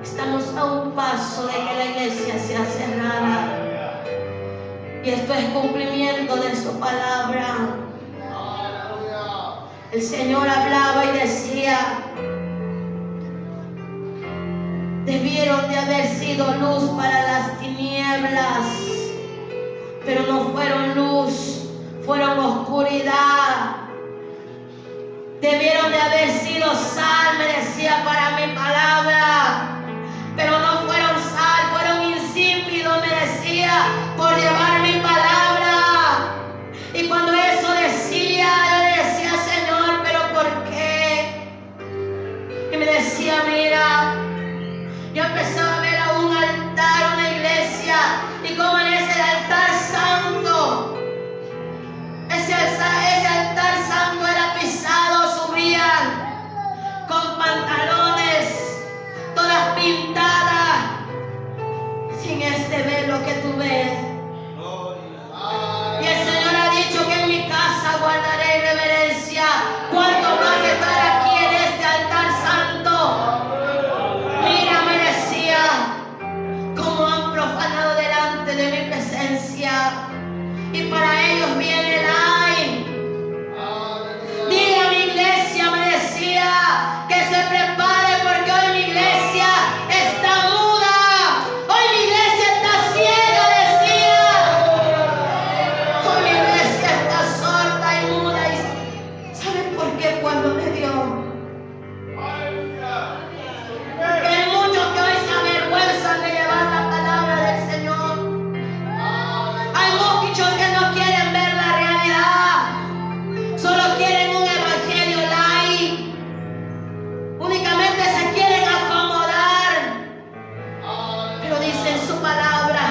[SPEAKER 1] Estamos a un paso de que la iglesia sea cerrada. Y esto es cumplimiento de su palabra. El Señor hablaba y decía, debieron de haber sido luz para las tinieblas, pero no fueron luz, fueron oscuridad. Debieron de haber sido sal, me decía, para mi palabra, pero no fueron sal, fueron insípidos, me decía, por llevar mi palabra. Y cuando eso decía, yo le decía, Señor, ¿pero por qué? Y me decía, mira, yo empezaba a ver a un altar, una iglesia, y como en ese altar santo, ese altar santo era pisado, subían con pantalones, todas pintadas, sin este velo que tú ves. Y el Señor ha dicho que en mi casa guardaré reverencia. ¿Cuánto más estar aquí en este altar santo? Mira, me decía, cómo han profanado delante de mi presencia. Y para ellos viene el ay. Dile a mi iglesia, me decía, que se prepare, porque hoy mi iglesia está muda. Hoy mi iglesia está ciega, decía. Hoy mi iglesia está sorda y muda. ¿Y saben por qué, pueblo de Dios? Porque hay muchos que hoy se avergüenzan de llevar la palabra del Señor. Hay muchos que no quieren ver la realidad, solo quieren un evangelio light, únicamente se quieren acomodar. Pero dice en su palabra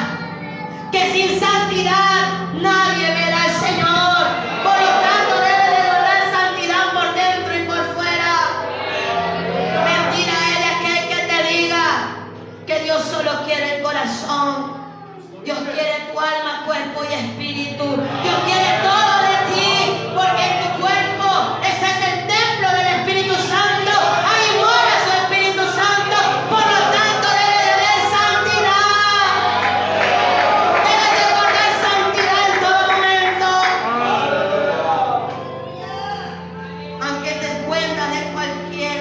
[SPEAKER 1] que sin santidad nadie verá al Señor. Por lo tanto debe de lograr santidad por dentro y por fuera. Mentira es de aquel que te diga que Dios solo quiere el corazón. Dios quiere tu alma, cuerpo y espíritu. Dios quiere todo de ti, porque en tu cuerpo ese es el templo del Espíritu Santo. Ahí mora su Espíritu Santo. Por lo tanto debe de haber santidad. Debe de guardar santidad en todo momento. Aunque te cuentas de cualquier,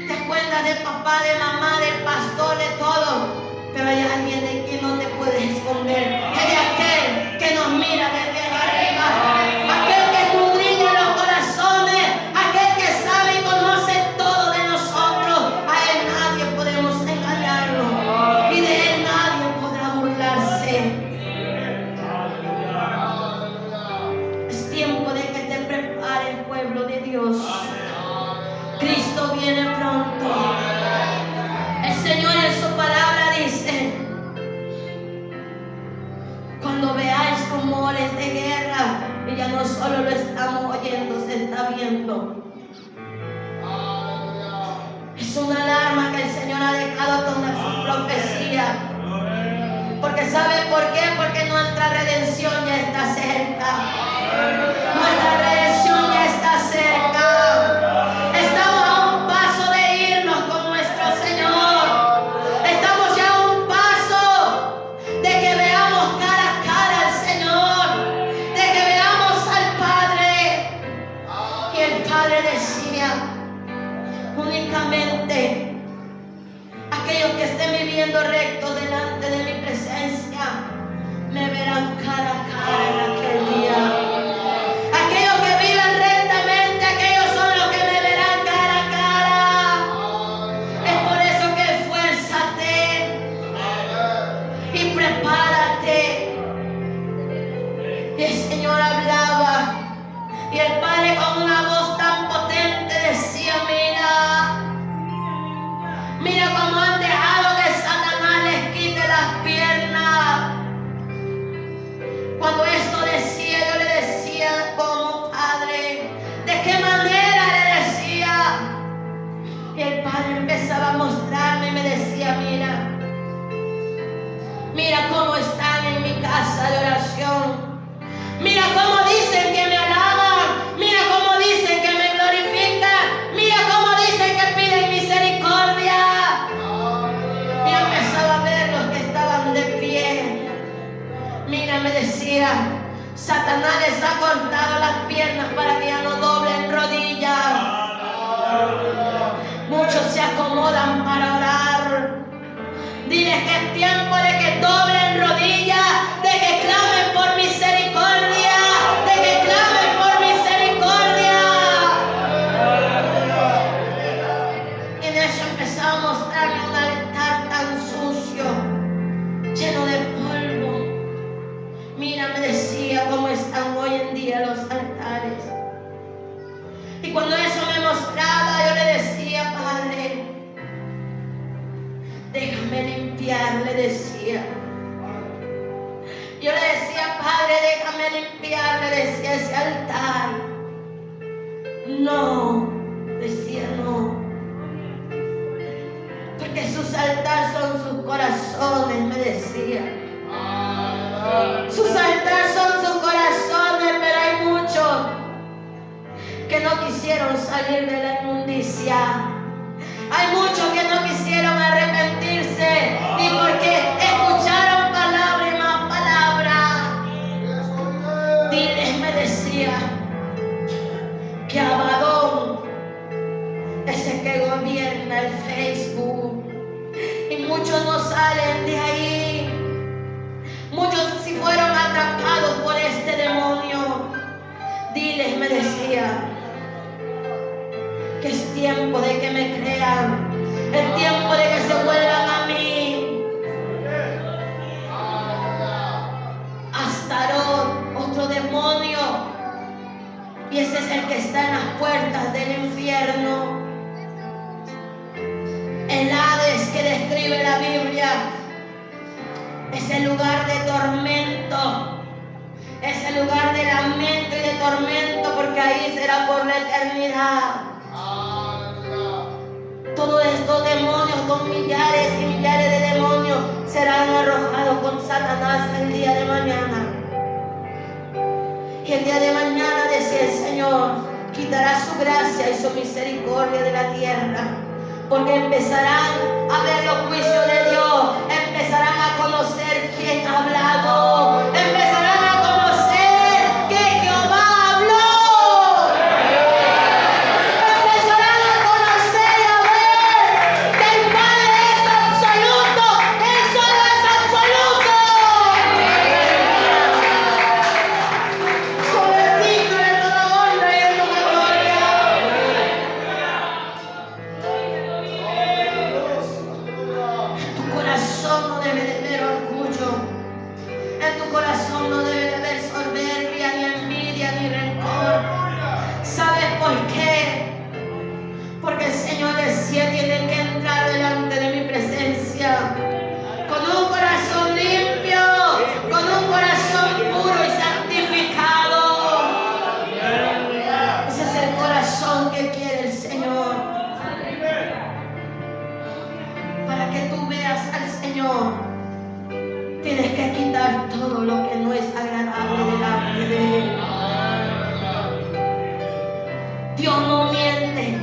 [SPEAKER 1] te cuentas de papá, de mamá, del pastor, de todo, pero hay alguien viviendo recto delante de mi presencia, me verán cara a cara en aquel día. Aquellos que viven rectamente, aquellos son los que me verán cara a cara. Es por eso que esfuérzate y prepárate. Y el Señor hablaba, y el Padre con una voz tan potente decía: mira cómo han dejado que Satanás les quite las piernas. Cuando esto decía, yo le decía como padre, ¿de qué manera le decía? Y el Padre empezaba a mostrarme y me decía: mira cómo están en mi casa de oración. Mira cómo dicen que me alaban. Mira cómo dicen que me glorifican. Mira cómo dicen que piden misericordia. Y yo empezaba a ver los que estaban de pie. Mira, me decía, Satanás les ha cortado las piernas para que ya no doblen rodillas. Muchos se acomodan para orar. Diles que es tiempo de que doblen rodillas, de que clamen por misericordia, de que clamen por misericordia. Y en eso empezaba a mostrarme un altar tan sucio, lleno de polvo. Mira, me decía cómo están hoy en día los altares. Y cuando eso me mostraba, yo le decía: Padre, déjame limpiar, le decía. Yo le decía: Padre, déjame limpiar, le decía, ese altar. No, decía, no. Porque sus altares son sus corazones, me decía. Sus altares son sus corazones, pero hay muchos que no quisieron salir de la inmundicia. Hay muchos que no quisieron arrepentirse, ni porque escucharon palabra y más palabra. Diles, me decía, que Abadón, ese que gobierna el Facebook, y muchos no salen de ahí. Muchos sí fueron atrapados por este demonio. Diles, me decía, que es tiempo de que me crean, es tiempo de que se vuelvan a mí. Astarot, otro demonio, y ese es el que está en las puertas del infierno. El Hades que describe la Biblia es el lugar de tormento, es el lugar de lamento y de tormento, porque ahí será por la eternidad. Todos estos demonios, con millares y millares de demonios, serán arrojados con Satanás el día de mañana. Y el día de mañana, decía el Señor, quitará su gracia y su misericordia de la tierra, porque empezarán a ver los juicios de Dios, empezarán a conocer quién ha hablado, empezarán a conocer que Jehová habló. Tienes que quitar todo lo que no es agradable delante de Él. Dios no miente,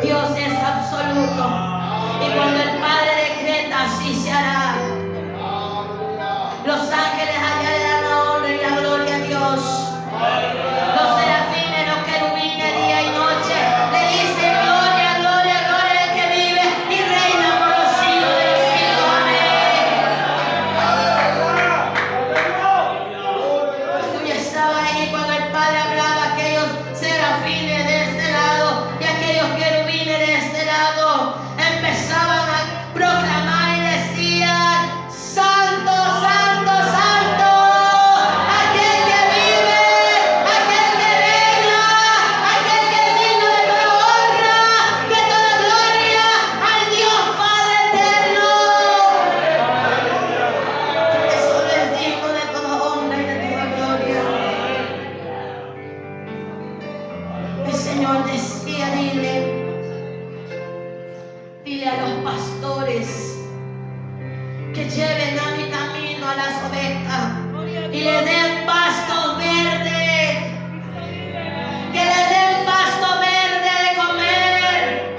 [SPEAKER 1] Dios es absoluto, y cuando el Padre decreta, así se hará. Los ángeles allá le dan la honra y la gloria a Dios. Los serafines, los querubines, día y noche le dicen gloria, gloria, gloria al que vive y reina por los siglos de los siglos. que lleven a mi camino a las ovejas y les den pasto verde, que les den pasto verde de comer.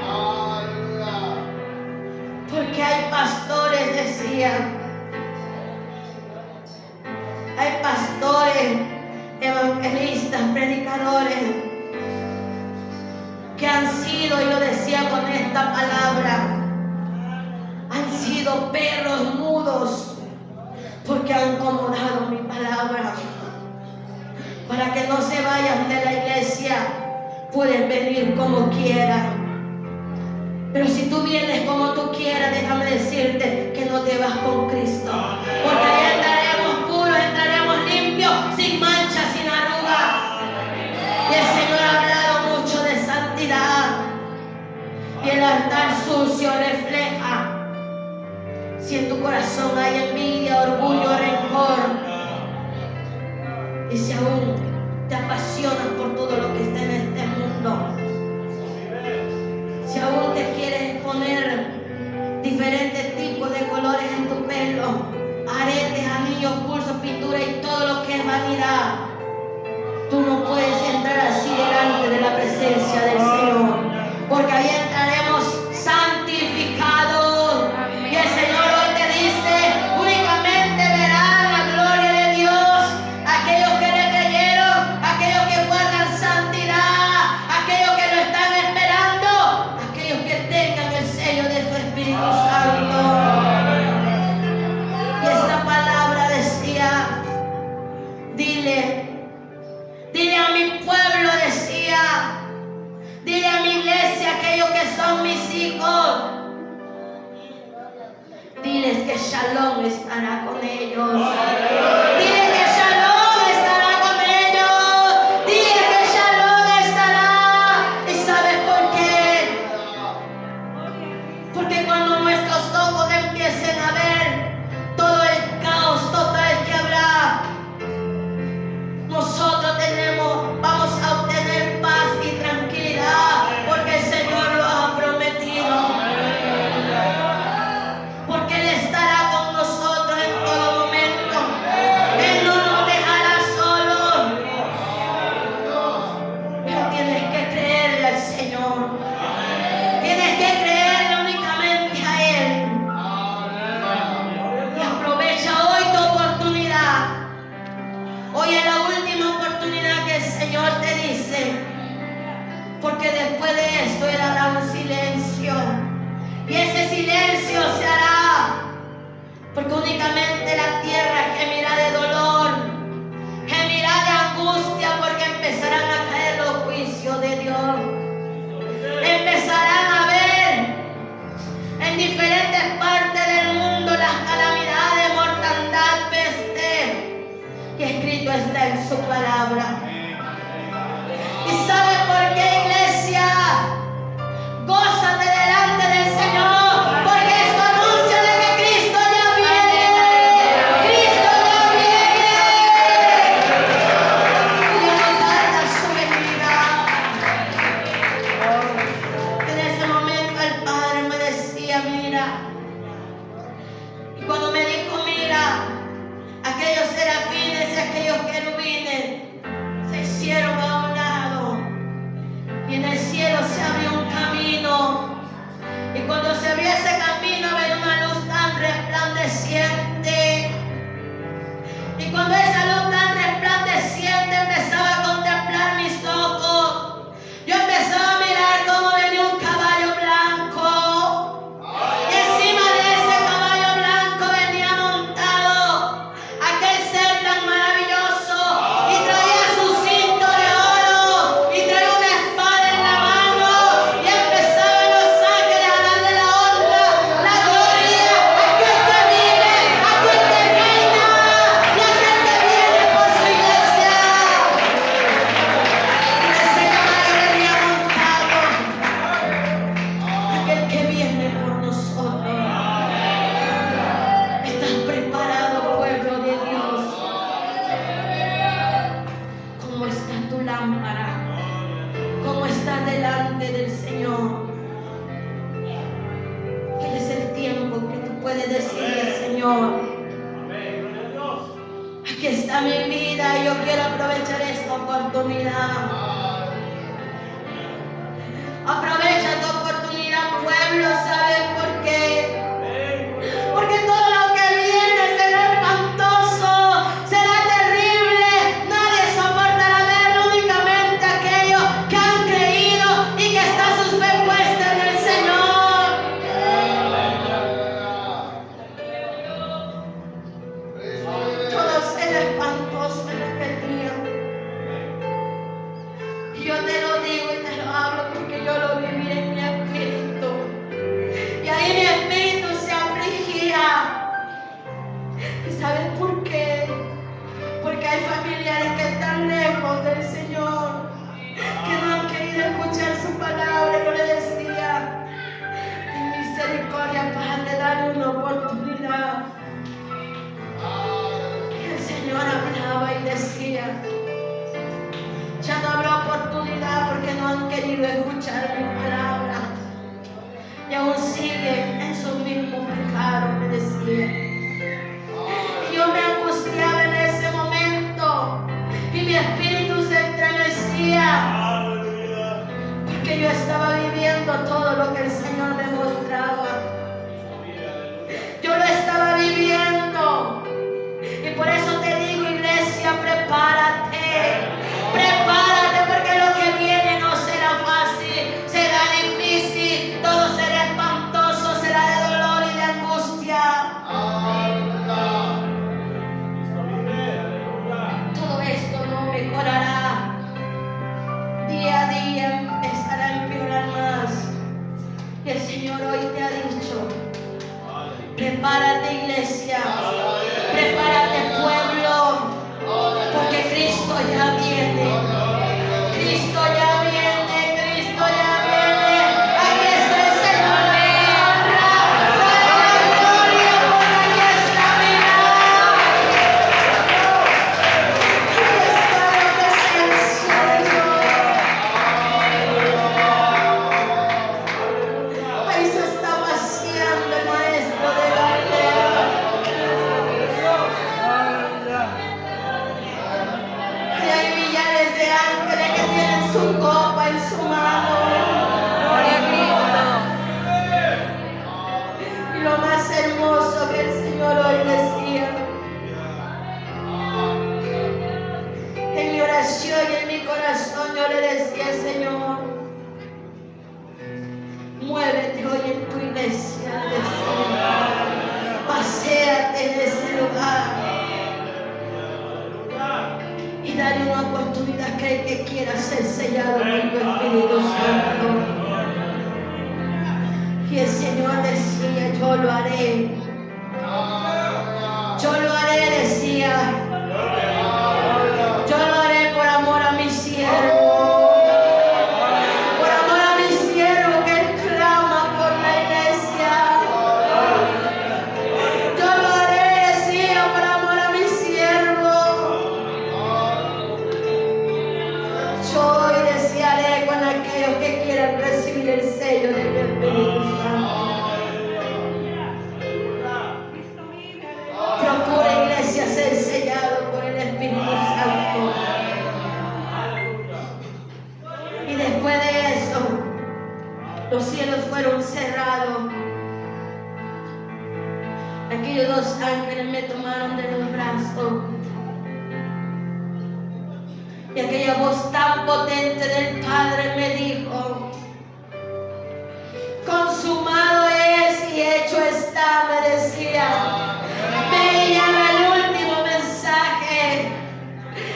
[SPEAKER 1] Porque hay pastores, decía, hay pastores, evangelistas, predicadores que han sido, yo decía con esta palabra, han sido perros mudos porque han acomodado mi palabra. Para que no se vayan de la iglesia, pueden venir como quieran. Pero si tú vienes como tú quieras, déjame decirte que no te vas con Cristo. Porque ahí entraremos puros, entraremos limpios, sin mancha, sin arruga. Y el Señor ha hablado mucho de santidad. Y el altar sucio refleja si en tu corazón hay envidia, orgullo, rencor. Y si aún te apasionas por todo lo que está en este mundo. Si aún te quieres poner diferentes tipos de colores en tu pelo, aretes, anillos, pulsos, pintura y todo lo que es vanidad, tú no puedes entrar así delante de la presencia del Señor, porque ahí entraremos santificados. Y el Señor hoy te dice, únicamente verán la gloria de Dios aquellos que le creyeron, aquellos que guardan santidad, aquellos que lo están esperando, aquellos que tengan el sello de su Espíritu Santo. Y esta palabra decía, dile a mi pueblo, decía, dile a mi iglesia, aquellos que son mis hijos, diles que Shalom estará con ellos. Diles que Shalom estará con ellos. Diles que Shalom estará. ¿Y sabes por qué? Porque cuando nuestros ojos empiecen a ver todo el caos total que habrá, nosotros vamos a obtener paz y tranquilidad, porque el Señor lo ha prometido. Porque Él estará con nosotros en todo momento. Él no nos dejará solos. Pero tienes que creerle al Señor. Tienes que creerle únicamente a Él. Y aprovecha hoy tu oportunidad. Hoy es la última oportunidad que el Señor te dice. Porque después de esto Él hará un silencio. Y ese silencio se hará porque únicamente la tierra gemirá de dolor, gemirá de angustia, porque empezarán a caer los juicios de Dios. Empezarán a ver en diferentes partes del mundo las calamidades, mortandad, peste. Y escrito está en su palabra. ¿Y sabe por qué, iglesia? Gózate delante del Señor, porque esto anuncia de que Cristo ya viene. Cristo ya viene. Y no tarda su venida. En ese momento el Padre me decía, mira. Y cuando me dijo, mira, aquellos serafines y aquellos querubines se hicieron a un lado. Y en el cielo se abrió un camino. Y cuando se abrió ese camino, veía una luz tan resplandeciente. Y cuando esa luz tan resplandeciente empezaba a contemplar mis ojos, yo empezaba a mirar cómo venía un caballo blanco. Y encima de ese caballo blanco venía montado aquel ser tan maravilloso. Y traía su cinto de oro. Y traía una espada en la mano. Y empezaban los ángeles a darle la honra, la gloria a aquel que vive, a aquel que reina y a aquel que viene por su iglesia. Y ese caballo venía montado aquel que viene por nosotros. ¿Estás preparado, pueblo de Dios? ¿Cómo está tu lámpara? ¿Cómo estás delante del Señor? Hoy es el tiempo que tú puedes decirle, Señor, Señor. Aquí está mi vida y yo quiero aprovechar esta oportunidad. Aprovecha tu oportunidad, pueblo. ¿Saben por qué? Porque todo lo que viene será espantoso, será terrible. Nadie soportará verlo, únicamente aquellos que han creído y que está su fe puesta en el Señor. Todo será espantoso en aquel día. Y yo te lo digo y te lo hablo porque yo lo viví en mi espíritu. Y ahí mi espíritu se afligía. ¿Y saben por qué? Porque hay familiares que están lejos del Señor, que no han querido escuchar su palabra. Yo le decía, en misericordia, Padre, dale una oportunidad. Y el Señor hablaba y decía, ya no habrá oportunidad porque no han querido escuchar mi palabra. Y aún siguen en su mismo pecado, me decía. Y yo me angustiaba en ese momento y mi espíritu se estremecía porque yo estaba viviendo todo lo que el Señor me mostraba. Yo lo estaba viviendo. Y por eso te digo, iglesia, prepárate. Prepárate porque lo que viene no será fácil, será difícil, todo será espantoso, será de dolor y de angustia. Todo esto no mejorará. Día a día empezará a empeorar más. Y el Señor hoy te ha dicho, prepárate, iglesia, prepárate, pueblo, porque Cristo ya viene. Cristo ya viene, Cristo ya viene. Aquí está el Señor de honra, trae la gloria, porque aquí está mi Aquí está lo que es el sueño. Ahí se está vaciando el maestro de Galilea. Y hay millares de ángeles que tienen su copa en su mano. Gloria a Cristo. Y lo más hermoso que el Señor hoy decía, en mi oración y en mi corazón yo le decía, Señor, muévete hoy en tu iglesia, le decía, paséate en ese lugar. Y dale una oportunidad que el que quiera ser sellado por tu Espíritu Santo. Y el Señor decía, yo lo haré. Yo lo haré, decía. Yo lo haré por amor a mi siervo. Por amor a mi siervo que él clama por la iglesia. Yo lo haré, decía, por amor a mi siervo. Yo hoy desearé con aquellos que quieran recibir el sello del Espíritu Santo. Procura, iglesia, ser sellado por el Espíritu Santo. Y después de eso, los cielos fueron cerrados. Aquellos dos ángeles me tomaron de los brazos. Y aquella voz tan potente del Padre me dijo, consumado es y hecho está, me decía. Ve y llama el último mensaje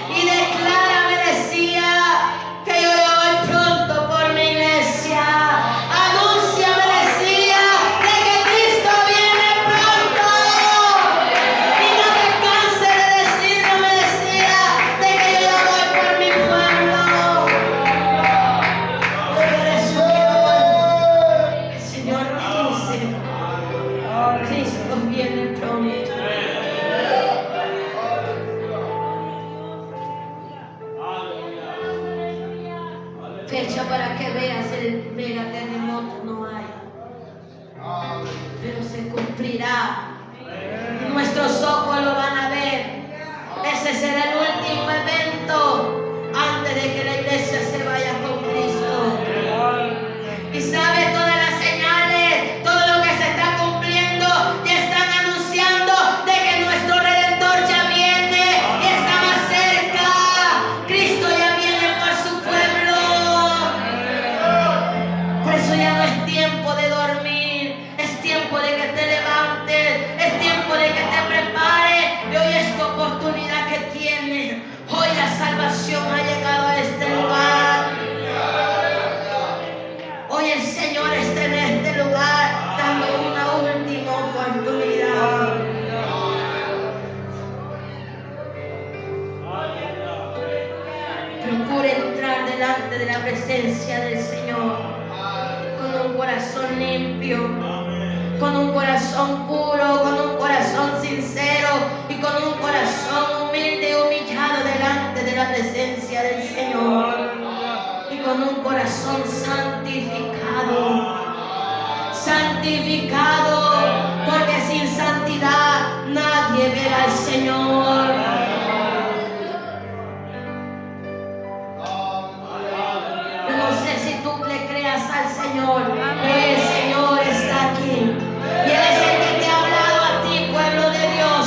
[SPEAKER 1] y declara, me decía, que yo voy pronto por mi iglesia. Anuncia, me decía, de que Cristo viene pronto. Y no te canses de decirlo, me decía, de que yo voy por mi pueblo. Por eso hoy el Señor dice, Cristo viene pronto. Fecha para que veas el mega terremoto no hay, pero se cumplirá será el último evento antes de que la iglesia se vaya con Cristo. Y sabe, todas las señales, todo lo que se está cumpliendo, ya están anunciando de que nuestro Redentor ya viene y está más cerca. Cristo ya viene por su pueblo. Por eso ya no es tiempo de dormir, es tiempo de que te levantes, es tiempo de que te prepares. Y hoy es tu oportunidad que tienes. Hoy la salvación ha llegado a este lugar. Hoy el Señor está en este lugar dando una última oportunidad. Procure entrar delante de la presencia del Señor con un corazón limpio, con un corazón puro, con un corazón sincero y con un corazón humilde y humillado delante de la presencia del Señor. Y con un corazón santificado, porque sin santidad nadie verá al Señor. Yo no sé si tú le creas al Señor, pero el Señor está aquí. Y Él es el que te ha hablado a ti, pueblo de Dios.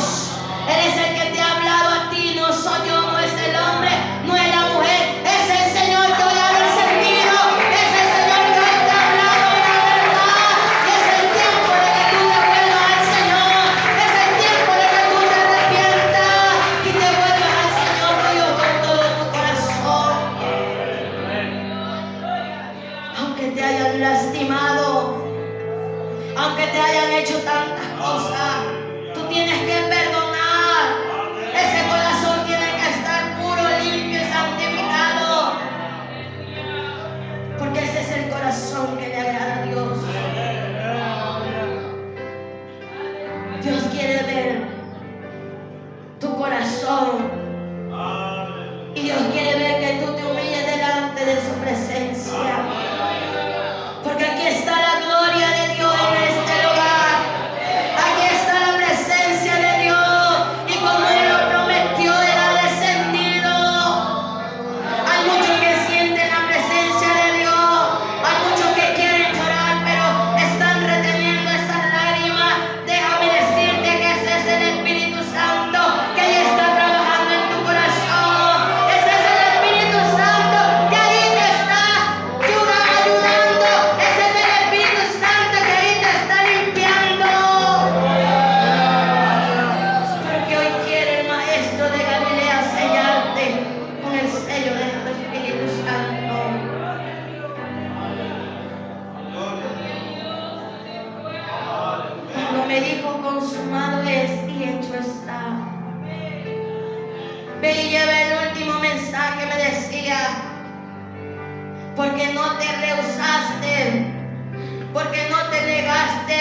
[SPEAKER 1] Él es el que te ha hablado a ti, no soy yo, no es el hombre, no es la mujer, es el Señor que hoy ha descendido, es el Señor que hoy te ha hablado la verdad. Y es el tiempo de que tú te vuelvas al Señor, es el tiempo de que tú te arrepientas y te vuelvas al Señor Dios con todo tu corazón. Aunque te hayan lastimado, aunque te hayan hecho tantas cosas, tú tienes que perdonar. Ese corazón tiene que estar puro, limpio y santificado, porque ese es el corazón que le agrada a Dios. Dios quiere ver tu corazón y Dios quiere ver que tú te humilles delante de su presencia, porque aquí está la gloria de Dios en este lugar. Aquí está la presencia de Dios, y como Él lo prometió, Él ha descendido. Hay muchos que sienten la presencia de Dios, hay muchos que quieren llorar, pero están reteniendo esas lágrimas. Déjame decirte que ese es el Espíritu Santo que ya está trabajando en tu corazón. Ese es el Espíritu Santo que ahí te está ayudando. Ese es el Espíritu Santo que ahí te está limpiando. Porque hoy quiere el Maestro de Galilea sellarte con el sello de tu Espíritu Santo. Cuando me dijo consumado es y hecho está, ve y lleva el último mensaje. Me decía, porque no te rehusaste, porque no te negaste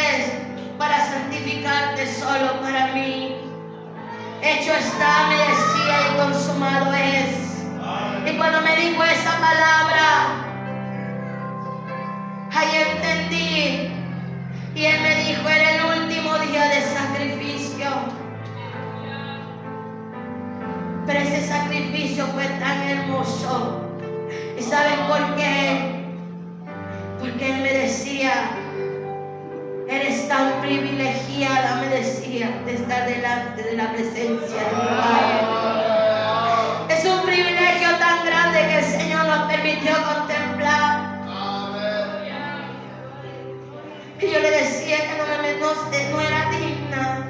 [SPEAKER 1] para santificarte solo para mí. Hecho está, me decía, y consumado es. Y cuando me dijo esa palabra, ahí entendí. Y Él me dijo, era el último día de sacrificio. Pero ese sacrificio fue tan hermoso. ¿Y saben por qué? Porque Él me decía, eres tan privilegiada, me decía, de estar delante de la presencia de mi Padre. Es un privilegio tan grande que el Señor nos permitió contemplar. Y yo le decía que no era digna,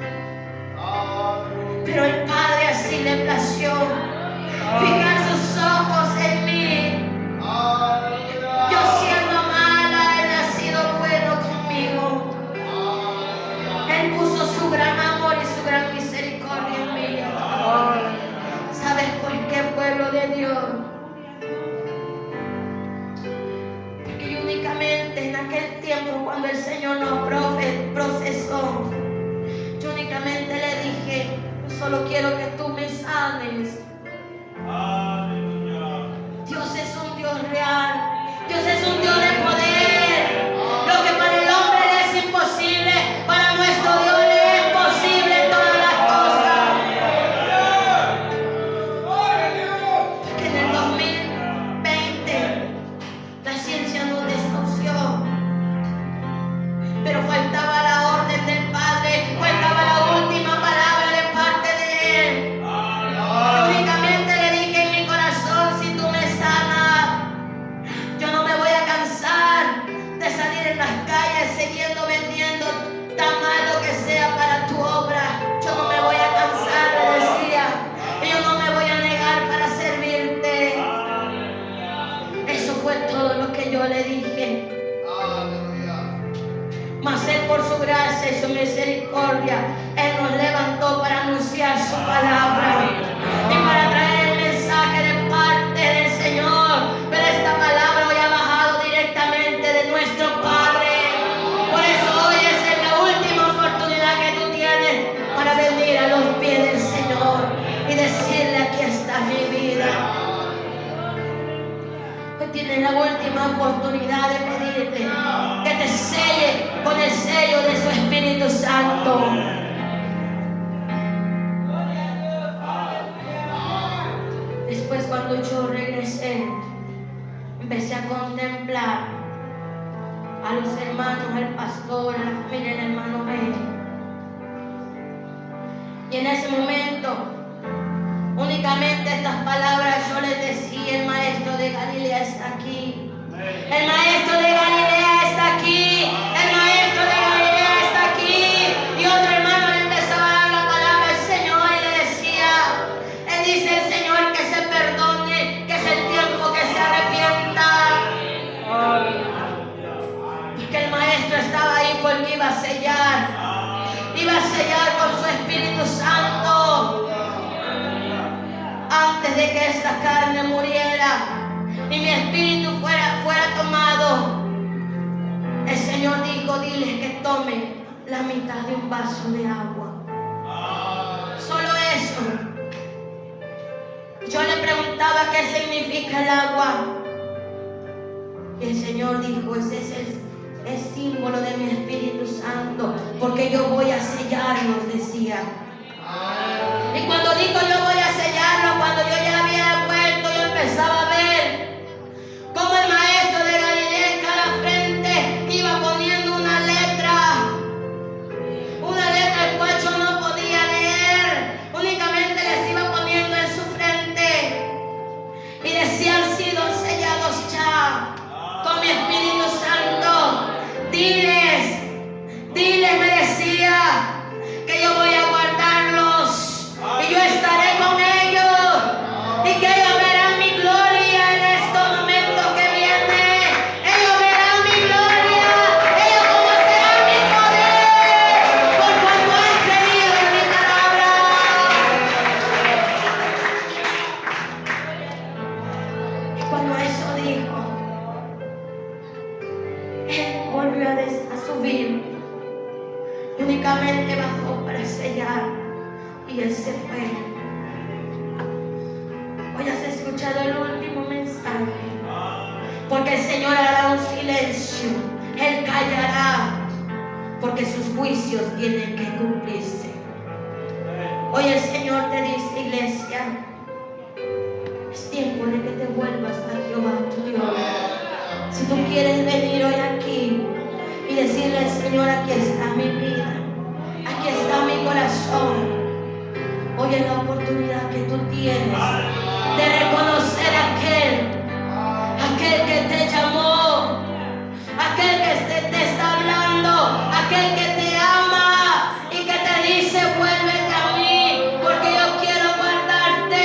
[SPEAKER 1] pero el Padre así le plació fijar sus ojos en mí. Yo siendo mala, Él ha sido bueno conmigo. Él puso su gran amor y su gran misericordia en mí. ¿Sabes por qué, pueblo de Dios? Porque yo únicamente en aquel tiempo, cuando el Señor nos procesó, yo únicamente le dije, yo solo quiero que tú me sanes. Dios es un Dios real. Dios es un Dios de poder. Lo que para el hombre le es imposible, para nuestro Dios le es posible todas las cosas. y decirle: aquí está mi vida. Hoy tienes la última oportunidad de pedirle que te selle con el sello de su Espíritu Santo. Después, cuando yo regresé, empecé a contemplar a los hermanos, al pastor, a la familia del hermano B. Y en ese momento, únicamente estas palabras yo les decía: el maestro de Galilea está aquí. El maestro de Galilea está aquí. El maestro de Galilea está aquí. Y otro hermano le empezaba a dar la palabra al Señor y le decía: él dice el Señor que se perdone, que es el tiempo que se arrepienta. Porque el maestro estaba ahí porque iba a sellar. Iba a sellar con su Espíritu Santo antes de que esta carne muriera y mi espíritu fuera tomado. El Señor dijo: diles que tomen la mitad de un vaso de agua. Solo eso. Yo le preguntaba: ¿qué significa el agua? Y el Señor dijo: ese es el símbolo de mi Espíritu Santo, porque yo voy a sellarlos, decía. Y cuando dijo yo voy a sellarlo, cuando yo ya había vuelto, yo empezaba a ver cómo el maestro de Galilea en cada frente iba poniendo una letra el cual yo no podía leer, únicamente les iba poniendo en su frente y decía: han sido sellados ya con mi Espíritu Santo. Diles, me decía, que yo voy a guardarlos y yo estaré con ellos y que ellos verán mi gloria en estos momentos que vienen. Ellos verán mi gloria, ellos conocerán mi poder por cuanto han creído en mi palabra. Y cuando eso dijo, él volvió a subir y únicamente bajó para sellar y él se fue. Hoy has escuchado el último mensaje, porque el Señor hará un silencio, Él callará, porque sus juicios tienen que cumplirse. Hoy el Señor te dice: iglesia, es tiempo de que te vuelvas a Jehová tu Dios. Si tú quieres venir hoy aquí y decirle al Señor: aquí está mi vida, aquí está mi corazón, hoy es la oportunidad que tú tienes de reconocer aquel que te llamó, aquel que te está hablando, aquel que te ama y que te dice: vuélvete a mí, porque yo quiero guardarte,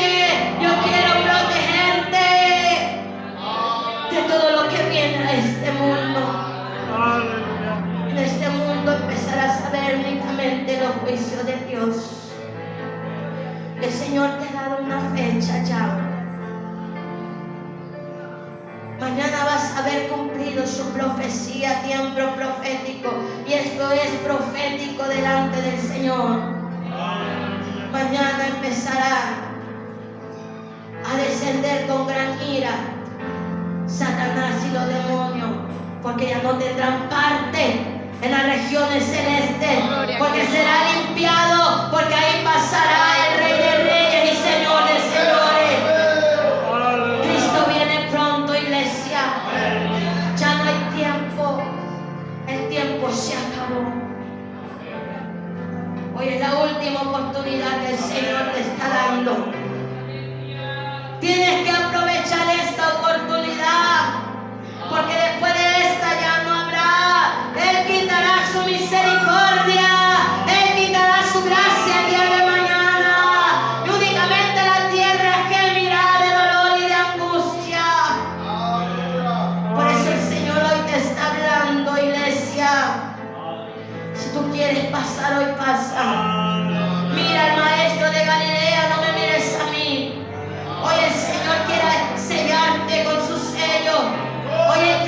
[SPEAKER 1] yo quiero protegerte de todo lo que viene a este mundo. En este mundo empezarás a ver únicamente los juicios de Dios. El Señor te ha dado una fecha ya. Mañana vas a haber cumplido su profecía, tiempo profético. Y esto es profético delante del Señor. Mañana empezará a descender con gran ira Satanás y los demonios, porque ya no tendrán parte en las regiones celestes, porque será limpiado, porque ahí pasará el Rey de Reyes y Señor de Señores. Cristo viene pronto, iglesia. Ya no hay tiempo, el tiempo se acabó. Hoy es la última oportunidad que el Señor te está dando. Tienes que aprovechar esta oportunidad, porque después